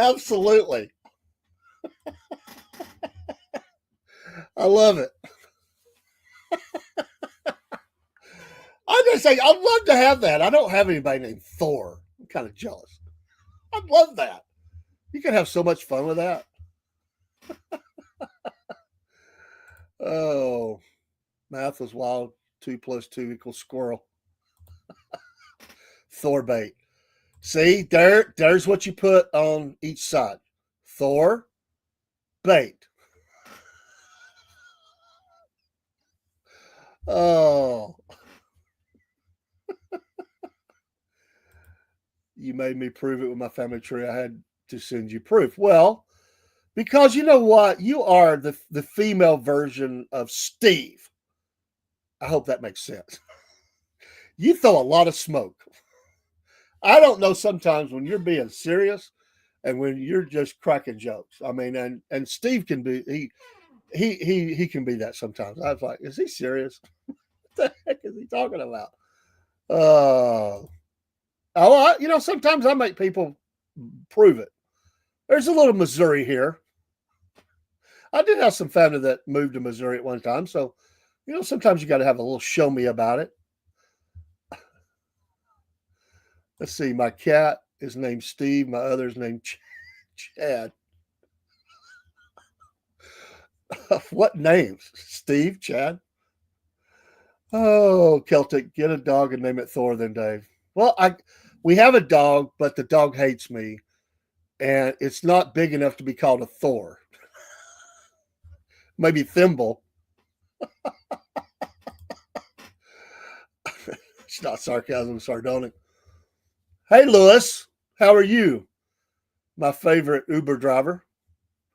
Absolutely. I love it. I'm gonna say I'd love to have that. I don't have anybody named Thor. I'm kind of jealous. I'd love that. You could have so much fun with that. Oh, math was wild. 2 + 2 = squirrel. Thor bait. See, there's what you put on each side. Thor bait. Oh, you made me prove it with my family tree. I had to send you proof. Well, because you know what? You are the female version of Steve. I hope that makes sense. You throw a lot of smoke. I don't know sometimes when you're being serious and when you're just cracking jokes. I mean, and Steve can be he can be that sometimes. I was like, is he serious? What the heck is he talking about? Uh sometimes I make people prove it. There's a little Missouri here. I did have some family that moved to Missouri at one time, so sometimes you got to have a little show me about it. Let's see. My cat is named Steve. My other's named Chad. What names? Steve, Chad. Oh, Celtic, get a dog and name it Thor, then Dave. Well, we have a dog, but the dog hates me, and it's not big enough to be called a Thor. Maybe Thimble. It's not sarcasm, sardonic. Hey, Lewis, how are you? My favorite Uber driver,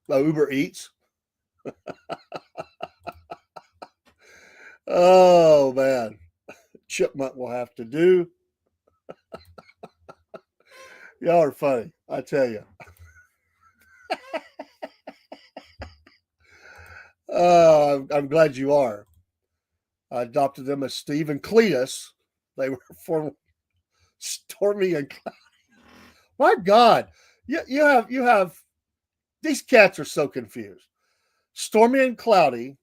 Uber Eats. Oh man, Chipmunk will have to do. Y'all are funny, I tell you. I'm glad you are. I adopted them as Steve and Cletus. They were for Stormy and Cloudy. My God, you have these cats are so confused. Stormy and Cloudy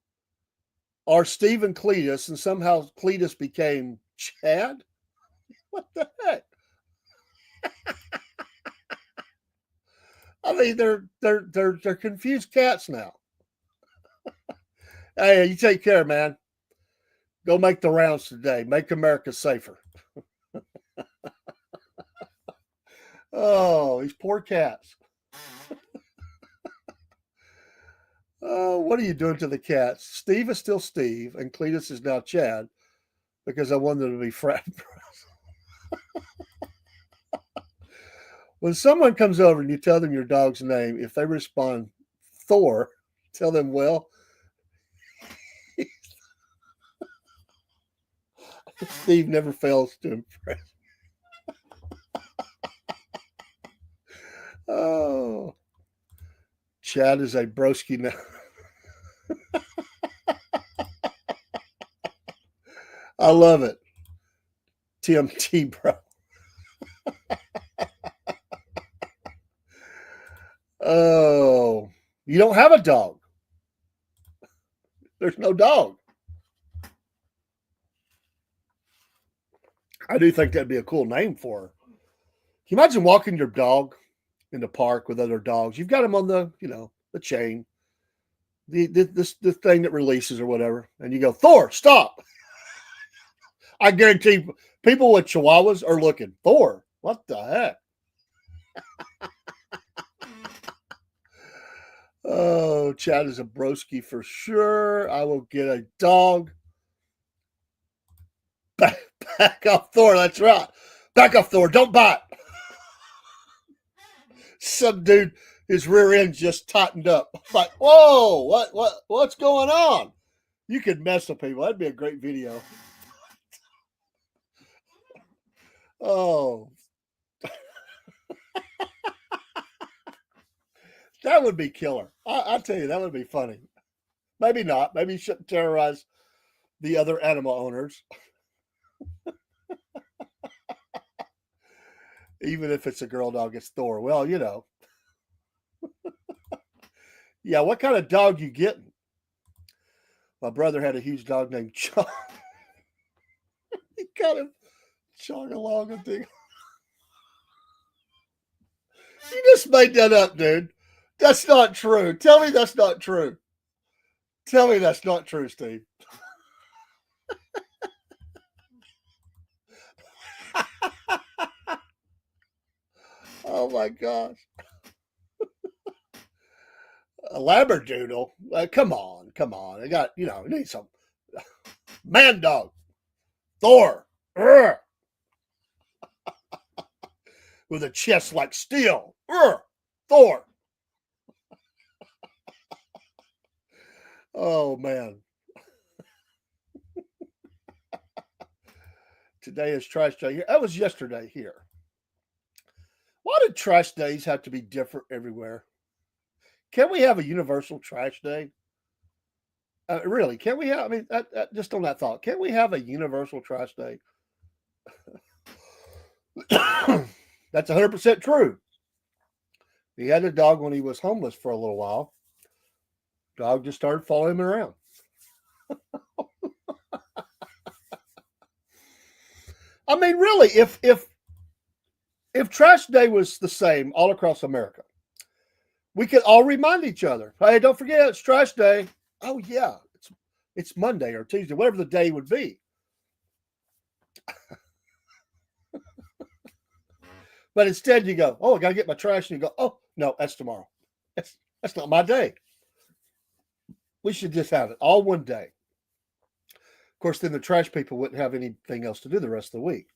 are Steve and Cletus, and somehow Cletus became Chad. What the heck? I mean, they're confused cats now. Hey, you take care, man. Go make the rounds today. Make America safer. Oh, these poor cats. Oh, what are you doing to the cats? Steve is still Steve, and Cletus is now Chad because I want them to be frat bros. When someone comes over and you tell them your dog's name, if they respond Thor, tell them, well, Steve never fails to impress. Oh, Chad is a broski now. I love it. TMT, bro. Oh, you don't have a dog. There's no dog. I do think that'd be a cool name for her. Can you imagine walking your dog in the park with other dogs? You've got them on the chain, the thing that releases or whatever, and you go, Thor, stop. I guarantee people with chihuahuas are looking, Thor, what the heck? Oh, Chad is a broski for sure. I will get a dog. Back off, Thor. That's right. Back off, Thor. Don't bite. Some dude, his rear end just tightened up. Like, whoa, what's going on? You could mess with people. That'd be a great video. Oh, that would be killer. I tell you, that would be funny. Maybe not. Maybe you shouldn't terrorize the other animal owners, even if it's a girl dog. It's Thor. Well, Yeah, what kind of dog you getting? My brother had a huge dog named Chuck. He got him jog along and thing. You just made that up, dude. That's not true. Tell me that's not true. Tell me that's not true, Steve. Oh my gosh. A Labradoodle? Come on, come on. I got, need some man dog. Thor. Urgh. With a chest like steel. Urgh. Thor. Oh man. Today is trash day here. That was yesterday here. Why do trash days have to be different everywhere? Can we have a universal trash day? Really, can we have? I mean, just on that thought, can we have a universal trash day? That's 100% true. He had a dog when he was homeless for a little while. Dog just started following him around. I mean, really, if trash day was the same all across America, we could all remind each other, hey, don't forget it's trash day. Oh yeah, it's Monday or Tuesday, whatever the day would be. But instead you go, oh, I gotta get my trash, and you go, oh no, that's tomorrow. That's not my day. We should just have it all one day. Of course, then the trash people wouldn't have anything else to do the rest of the week.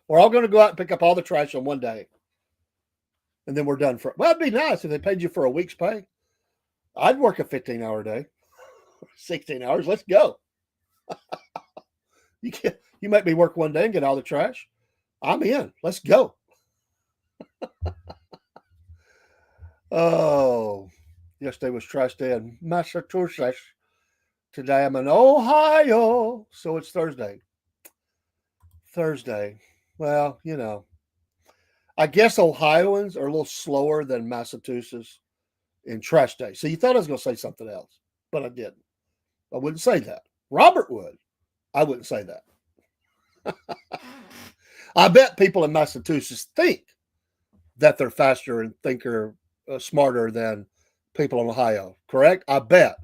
We're all going to go out and pick up all the trash on one day. And then we're done for. Well, it'd be nice if they paid you for a week's pay. I'd work a 15-hour day. 16 hours. Let's go. You make me work one day and get all the trash. I'm in. Let's go. Oh, yesterday was trash day in Massachusetts. Today I'm in Ohio. So it's Thursday. Well, I guess Ohioans are a little slower than Massachusetts in trash day. So you thought I was going to say something else, but I didn't. I wouldn't say that. Robert would. I wouldn't say that. I bet people in Massachusetts think that they're faster and think are smarter than people in Ohio. Correct? I bet.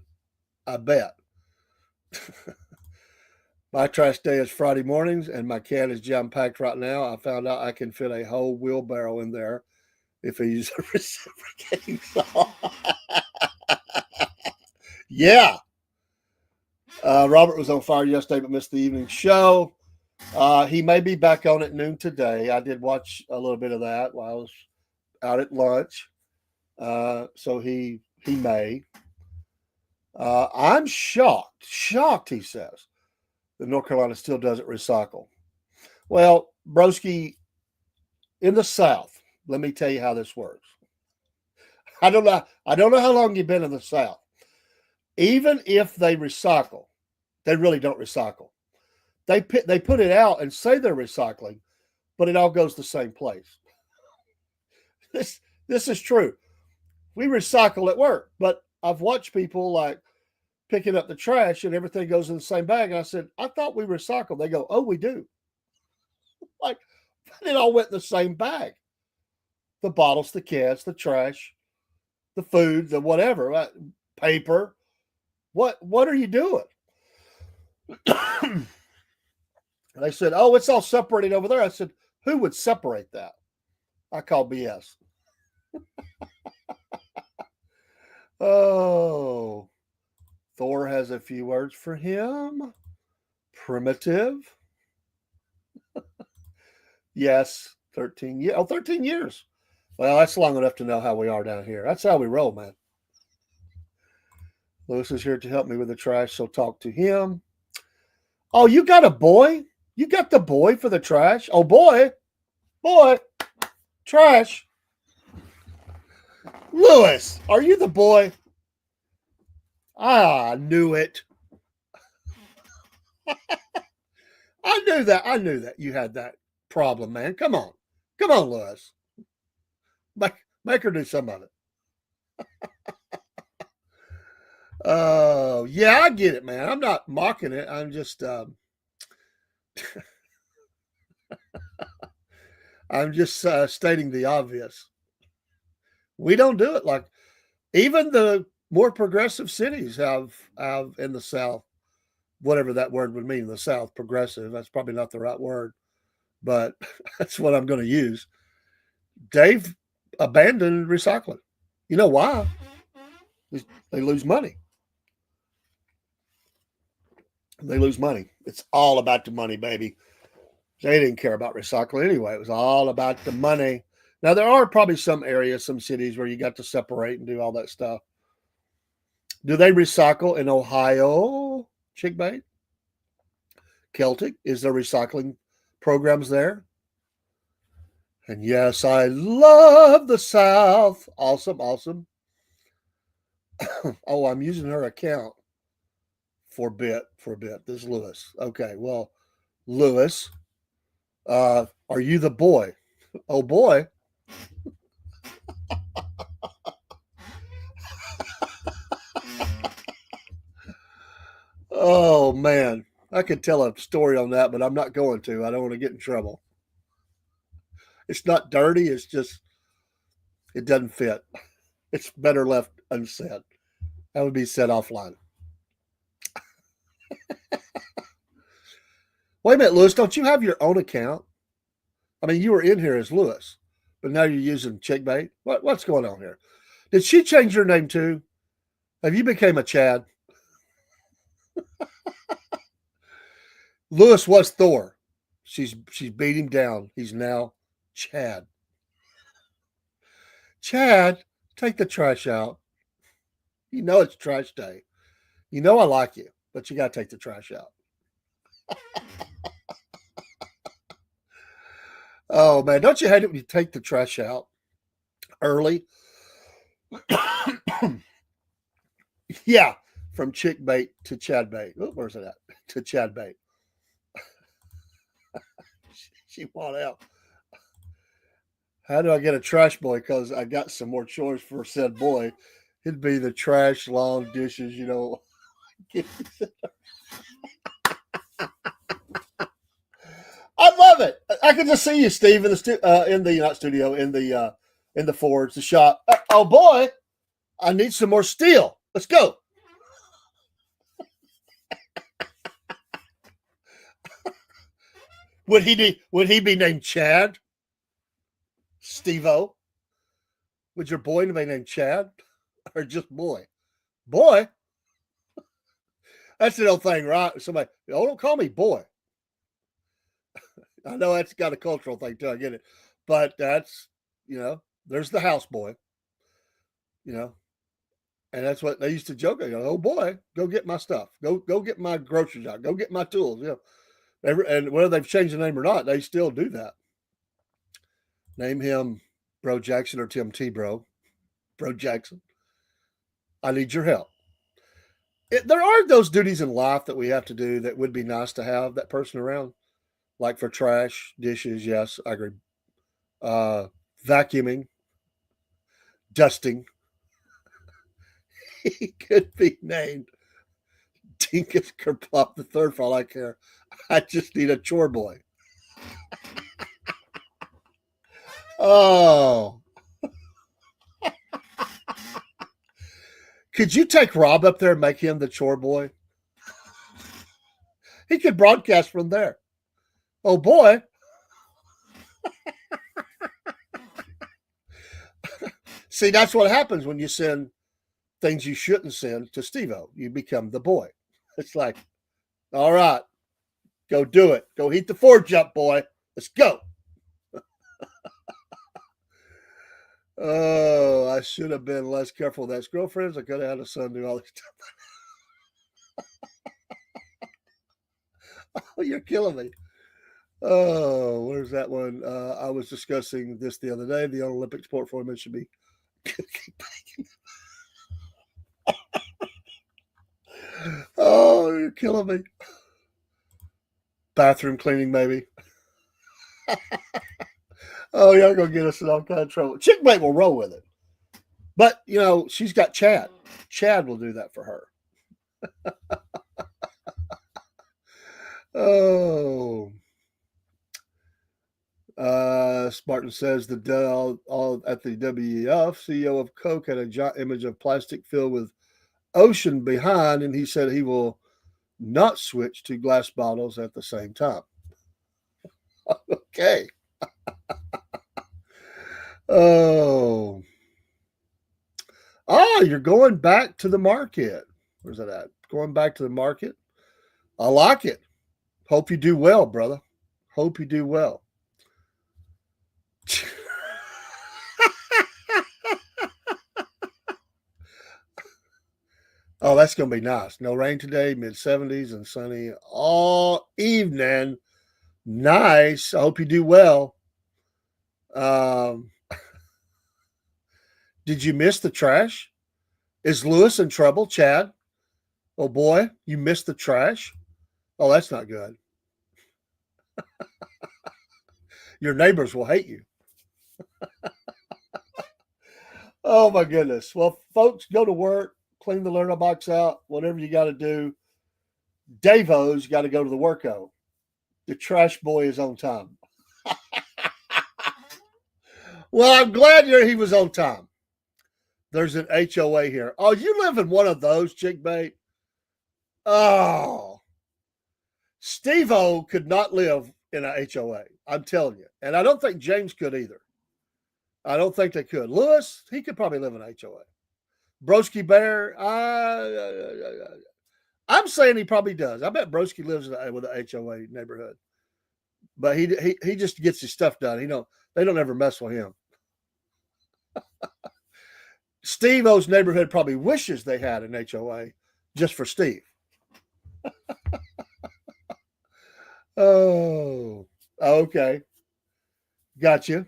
My trash day is Friday mornings, and my can is jam-packed right now. I found out I can fit a whole wheelbarrow in there if I use a reciprocating saw. Yeah. Robert was on fire yesterday but missed the evening show. He may be back on at noon today. I did watch a little bit of that while I was out at lunch. So he may. I'm shocked, he says, that North Carolina still doesn't recycle. Well, broski, in the South, let me tell you how this works. I don't know how long you've been in the South. Even if they recycle, they really don't recycle. They put it out and say they're recycling, but it all goes the same place. This is true. We recycle at work, but I've watched people like picking up the trash and everything goes in the same bag. And I said, I thought we recycle. They go, oh, we do. Like, it all went in the same bag. The bottles, the cans, the trash, the food, the whatever, paper. What are you doing? They said, oh, it's all separated over there. I said, who would separate that? I call BS. Oh, Thor has a few words for him. Primitive. Yes, 13 years. Oh, 13 years. Well, that's long enough to know how we are down here. That's how we roll, man. Lewis is here to help me with the trash, so talk to him. Oh, you got a boy? You got the boy for the trash? Oh, boy, trash. Lewis, are you the boy? I knew it. I knew that you had that problem, man. Come on, Lewis. Make her do some of it. Oh, yeah, I get it, man. I'm not mocking it. I'm just, stating the obvious. We don't do it like even the more progressive cities have in the South, whatever that word would mean. The South, progressive. That's probably not the right word, but that's what I'm going to use. They've abandoned recycling. You know why? They lose money. They lose money. It's all about the money, baby. They didn't care about recycling anyway. It was all about the money. Now, there are probably some areas, some cities where you got to separate and do all that stuff. Do they recycle in Ohio, Chick bait? Celtic? Is there recycling programs there? And yes, I love the South. Awesome, awesome. Oh, I'm using her account for a bit. This is Lewis. Okay, well, Lewis, are you the boy? Oh boy. Oh man. I could tell a story on that, but I'm not going to. I don't want to get in trouble. It's not dirty, it's just it doesn't fit. It's better left unsaid. That would be said offline. Wait a minute, Lewis, don't you have your own account? I mean, you were in here as Lewis, but now you're using Chickbait. What's going on here? Did she change your name too? Have you became a Chad? Lewis was Thor. She's beat him down. He's now Chad. Chad, take the trash out. You know it's trash day. You know I like you, but you got to take the trash out. Oh man, don't you hate it when you take the trash out early? Yeah, from chick bait to Chad bait. Oh, where's it at? To Chad bait. She want out. How do I get a trash boy? Because I got some more chores for said boy. It'd be the trash, lawn, dishes, you know. I love it. I can just see you, Steve, in the not studio, in the Fords, the shop. Oh boy, I need some more steel. Let's go. Would he be named Chad? Steve-O? Would your boy be named Chad? Or just boy? Boy? That's the old thing, right? Somebody, oh, don't call me boy. I know that's got a cultural thing too. I get it. But that's, there's the house boy, you know, and that's what they used to joke. They go, oh boy, go get my stuff. Go get my groceries out. Go get my tools. And whether they've changed the name or not, they still do that. Name him Bro Jackson or Tim T. Bro Jackson. I need your help. There are those duties in life that we have to do that would be nice to have that person around, like for trash, dishes. Yes, I agree. Uh, Vacuuming, dusting. He could be named Dinkus Kerplop the third for all I care. I just need a chore boy. Oh. Could you take Rob up there and make him the chore boy? He could broadcast from there. Oh boy. See, that's what happens when you send things you shouldn't send to Steve-O. You become the boy. It's like, all right, go do it. Go heat the forge up, boy. Let's go. Oh, I should have been less careful with that. Girlfriends, I could have had a son do all this stuff. Oh, you're killing me. Oh, where's that one? I was discussing this the other day. The Olympic sport format should be cooking bacon. Oh, you're killing me. Bathroom cleaning, maybe. Oh, y'all gonna get us in all kind of trouble. Chick mate will roll with it. But, she's got Chad. Chad will do that for her. Oh. Spartan says all at the WEF, CEO of Coke had a giant image of plastic filled with ocean behind, and he said he will not switch to glass bottles at the same time. Okay. Oh. You're going back to the market. Where's that at? Going back to the market. I like it. Hope you do well, brother. Hope you do well. Oh, that's going to be nice. No rain today, mid 70s and sunny all evening. Nice. I hope you do well. Did you miss the trash? Is Lewis in trouble, Chad? Oh boy, you missed the trash? Oh, that's not good. Your neighbors will hate you. Oh my goodness. Well, folks, go to work, clean the litter box out, whatever you got to do. Davo's got to go to the worko. The trash boy is on time. Well, I'm glad he was on time. There's an HOA here. Oh, you live in one of those, chick bait? Oh. Steve-O could not live in a HOA. I'm telling you. And I don't think James could either. I don't think they could. Lewis, he could probably live in a HOA. Broski Bear, I'm saying he probably does. I bet Broski lives with an HOA neighborhood. But he just gets his stuff done. They don't ever mess with him. Steve-O's neighborhood probably wishes they had an HOA just for Steve. Oh, okay. Gotcha.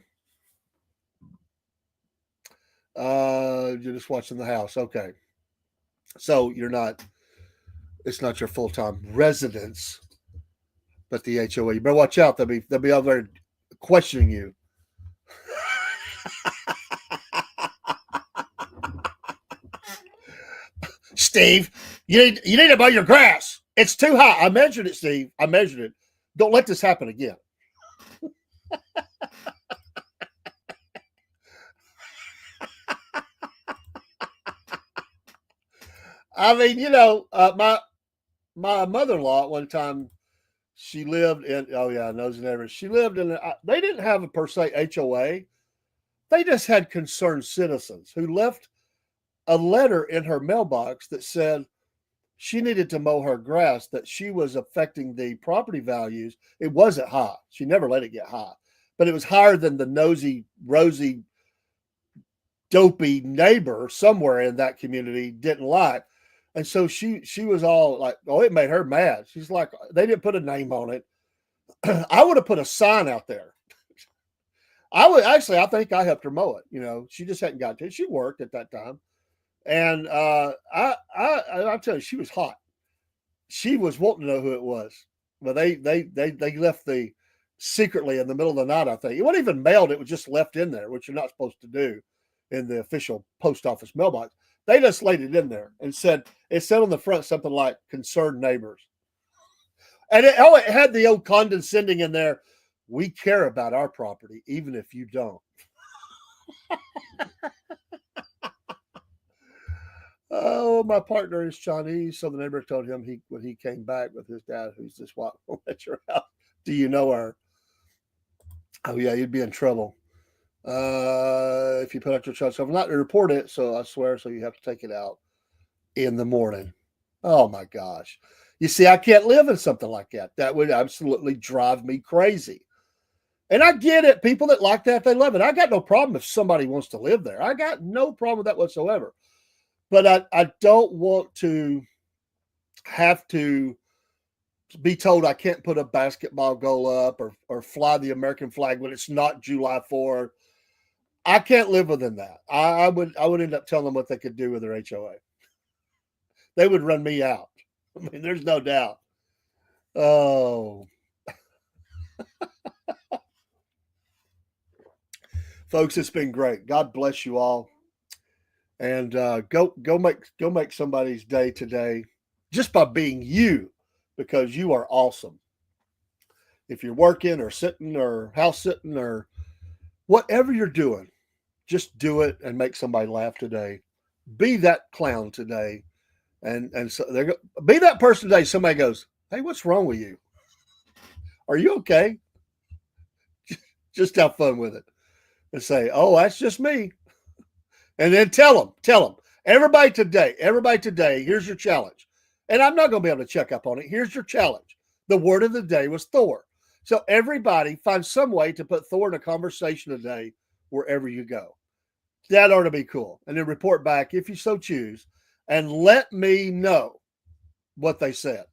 You're just watching the house. Okay. So it's not your full-time residence, but the HOA. You better watch out. They'll be out there questioning you. Steve, you need to mow your grass. It's too high. I measured it, Steve. I measured it. Don't let this happen again. I mean, my mother-in-law at one time, she lived in, Nosy Neighbors. She lived in, they didn't have a per se HOA. They just had concerned citizens who left a letter in her mailbox that said she needed to mow her grass, that she was affecting the property values. It wasn't high. She never let it get high, but it was higher than the nosy, rosy, dopey neighbor somewhere in that community didn't like. And so she was all like, oh, it made her mad. She's like, they didn't put a name on it. I would have put a sign out there. I think I helped her mow it. She just hadn't got to it. She worked at that time. And I'll tell you, she was hot. She was wanting to know who it was. But they left secretly in the middle of the night, I think. It wasn't even mailed, it was just left in there, which you're not supposed to do in the official post office mailbox. They just laid it in there and it said on the front something like concerned neighbors. And it had the old condescending in there. We care about our property, even if you don't. Oh, my partner is Chinese. So the neighbor told him when he came back with his dad, who's this white woman at your house, do you know her? Oh, yeah, you'd be in trouble. If you put out your child. So I'm not to report it, so I swear, so you have to take it out in the morning. Oh my gosh. You see, I can't live in something like that. That would absolutely drive me crazy. And I get it. People that like that, they love it. I got no problem if somebody wants to live there. I got no problem with that whatsoever. But I don't want to have to be told I can't put a basketball goal up or fly the American flag when it's not July 4th. I can't live within that. I would end up telling them what they could do with their HOA. They would run me out. I mean, there's no doubt. Oh. Folks, it's been great. God bless you all. and go make somebody's day today just by being you, because you are awesome. If you're working or sitting or house sitting or whatever you're doing, just do it and make somebody laugh today. Be that clown today, and so they go, be that person today. Somebody goes, "Hey, what's wrong with you? Are you okay?" Just have fun with it and say, "Oh, that's just me." And then tell them, everybody today, here's your challenge. And I'm not going to be able to check up on it. Here's your challenge. The word of the day was Thor. So everybody find some way to put Thor in a conversation today wherever you go. That ought to be cool. And then report back if you so choose and let me know what they said.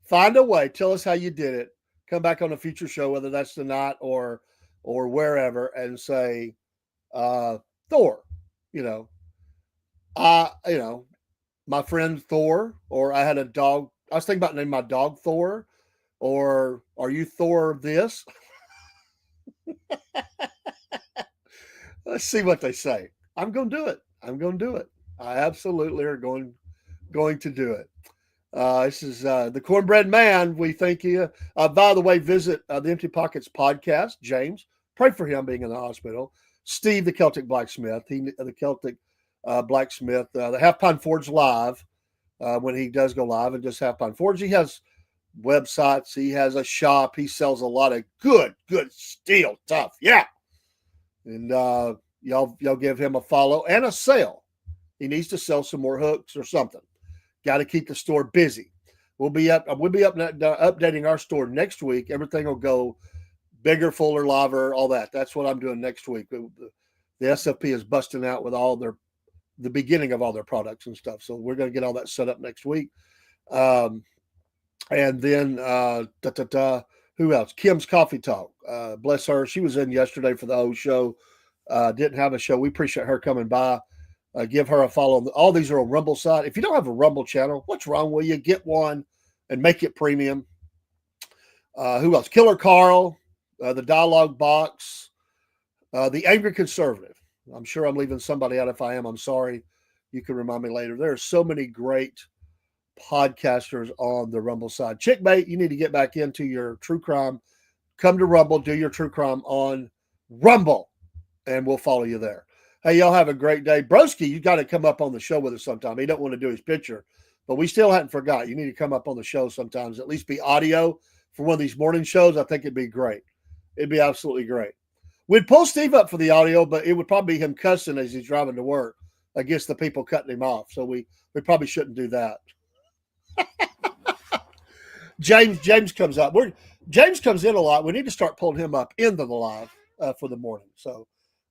Find a way. Tell us how you did it. Come back on a future show, whether that's tonight or wherever, and say, Thor, you know, you know, my friend Thor, or I had a dog. I was thinking about naming my dog Thor, or are you Thor this? Let's see what they say. I'm going to do it. I'm going to do it. I absolutely are going to do it. This is the Cornbread Man. We thank you. By the way, visit the Empty Pockets podcast. James, pray for him being in the hospital. Steve, the Celtic blacksmith. The Celtic blacksmith. The Half Pine Forge live when he does go live, and just Half Pine Forge. He has websites. He has a shop. He sells a lot of good steel stuff. Yeah, and y'all give him a follow and a sale. He needs to sell some more hooks or something. Got to keep the store busy. We'll be updating our store next week. Everything will go bigger, fuller, liver, all that. That's what I'm doing next week. The SFP is busting out with the beginning of all their products and stuff. So we're going to get all that set up next week. And then who else? Kim's Coffee Talk. Bless her. She was in yesterday for the old show. Didn't have a show. We appreciate her coming by. Give her a follow. All these are on Rumble side. If you don't have a Rumble channel, what's wrong with you? Get one and make it premium. Who else? Killer Carl, the Dialogue Box, the Angry Conservative. I'm sure I'm leaving somebody out. If I am, I'm sorry. You can remind me later. There are so many great podcasters on the Rumble side. Chickbait, you need to get back into your true crime. Come to Rumble, do your true crime on Rumble, and we'll follow you there. Hey, y'all have a great day. Broski, you got to come up on the show with us sometime. He don't want to do his picture, but we still hadn't forgot. You need to come up on the show sometimes, at least be audio for one of these morning shows. I think it'd be great. It'd be absolutely great. We'd pull Steve up for the audio, but it would probably be him cussing as he's driving to work against the people cutting him off. So we probably shouldn't do that. James comes up. James comes in a lot. We need to start pulling him up into the live for the morning. So,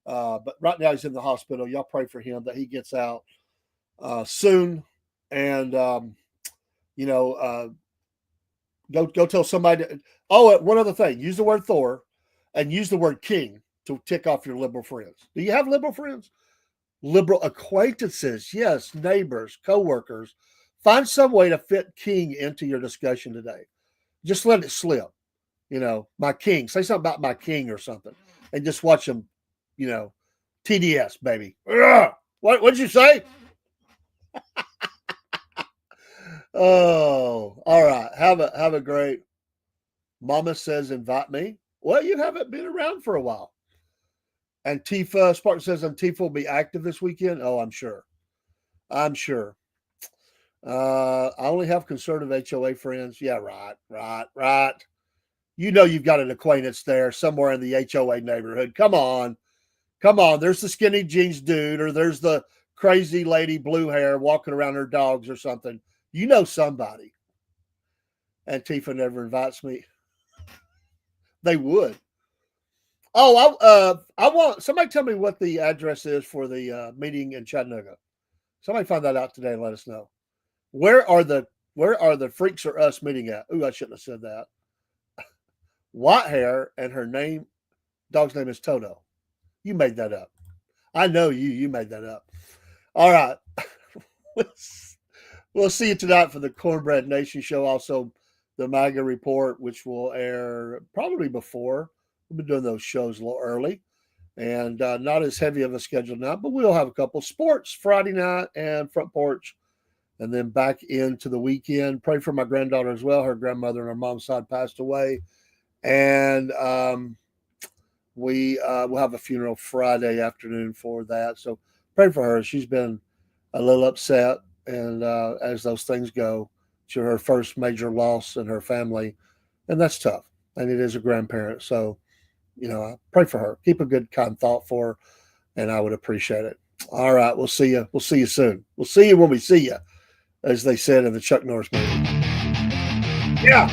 but right now he's in the hospital. Y'all pray for him that he gets out soon. And go tell somebody. One other thing: use the word Thor, and use the word King to tick off your liberal friends. Do you have liberal friends? Liberal acquaintances, yes, neighbors, coworkers. Find some way to fit King into your discussion today. Just let it slip. My king. Say something about my king or something. And just watch him, TDS, baby. Ugh! What'd you say? Oh, all right. Have a great. Mama says invite me. Well, you haven't been around for a while. Antifa, Spartan says Antifa will be active this weekend. Oh, I'm sure. I only have conservative HOA friends. Yeah, right. You've got an acquaintance there somewhere in the HOA neighborhood. Come on. There's the skinny jeans dude, or there's the crazy lady, blue hair, walking around her dogs or something. You know somebody. Antifa never invites me. They would. Oh, I want somebody tell me what the address is for the meeting in Chattanooga. Somebody find that out today and let us know. Where are the freaks or us meeting at? Ooh, I shouldn't have said that. White hair, and her dog's name is Toto. You made that up. I know you made that up. All right. We'll see you tonight for the Cornbread Nation show. Also, the MAGA report, which will air probably before. We've been doing those shows a little early. and not as heavy of a schedule now, but we'll have a couple sports Friday night and front porch, and then back into the weekend. Pray for my granddaughter as well. Her grandmother on her mom's side passed away, and we will have a funeral Friday afternoon for that. So pray for her. She's been a little upset, and as those things go, to her first major loss in her family, and that's tough. And it is a grandparent, so pray for her. Keep a good, kind thought for her, and I would appreciate it. All right, we'll see you. We'll see you soon. We'll see you when we see you, as they said in the Chuck Norris movie. Yeah.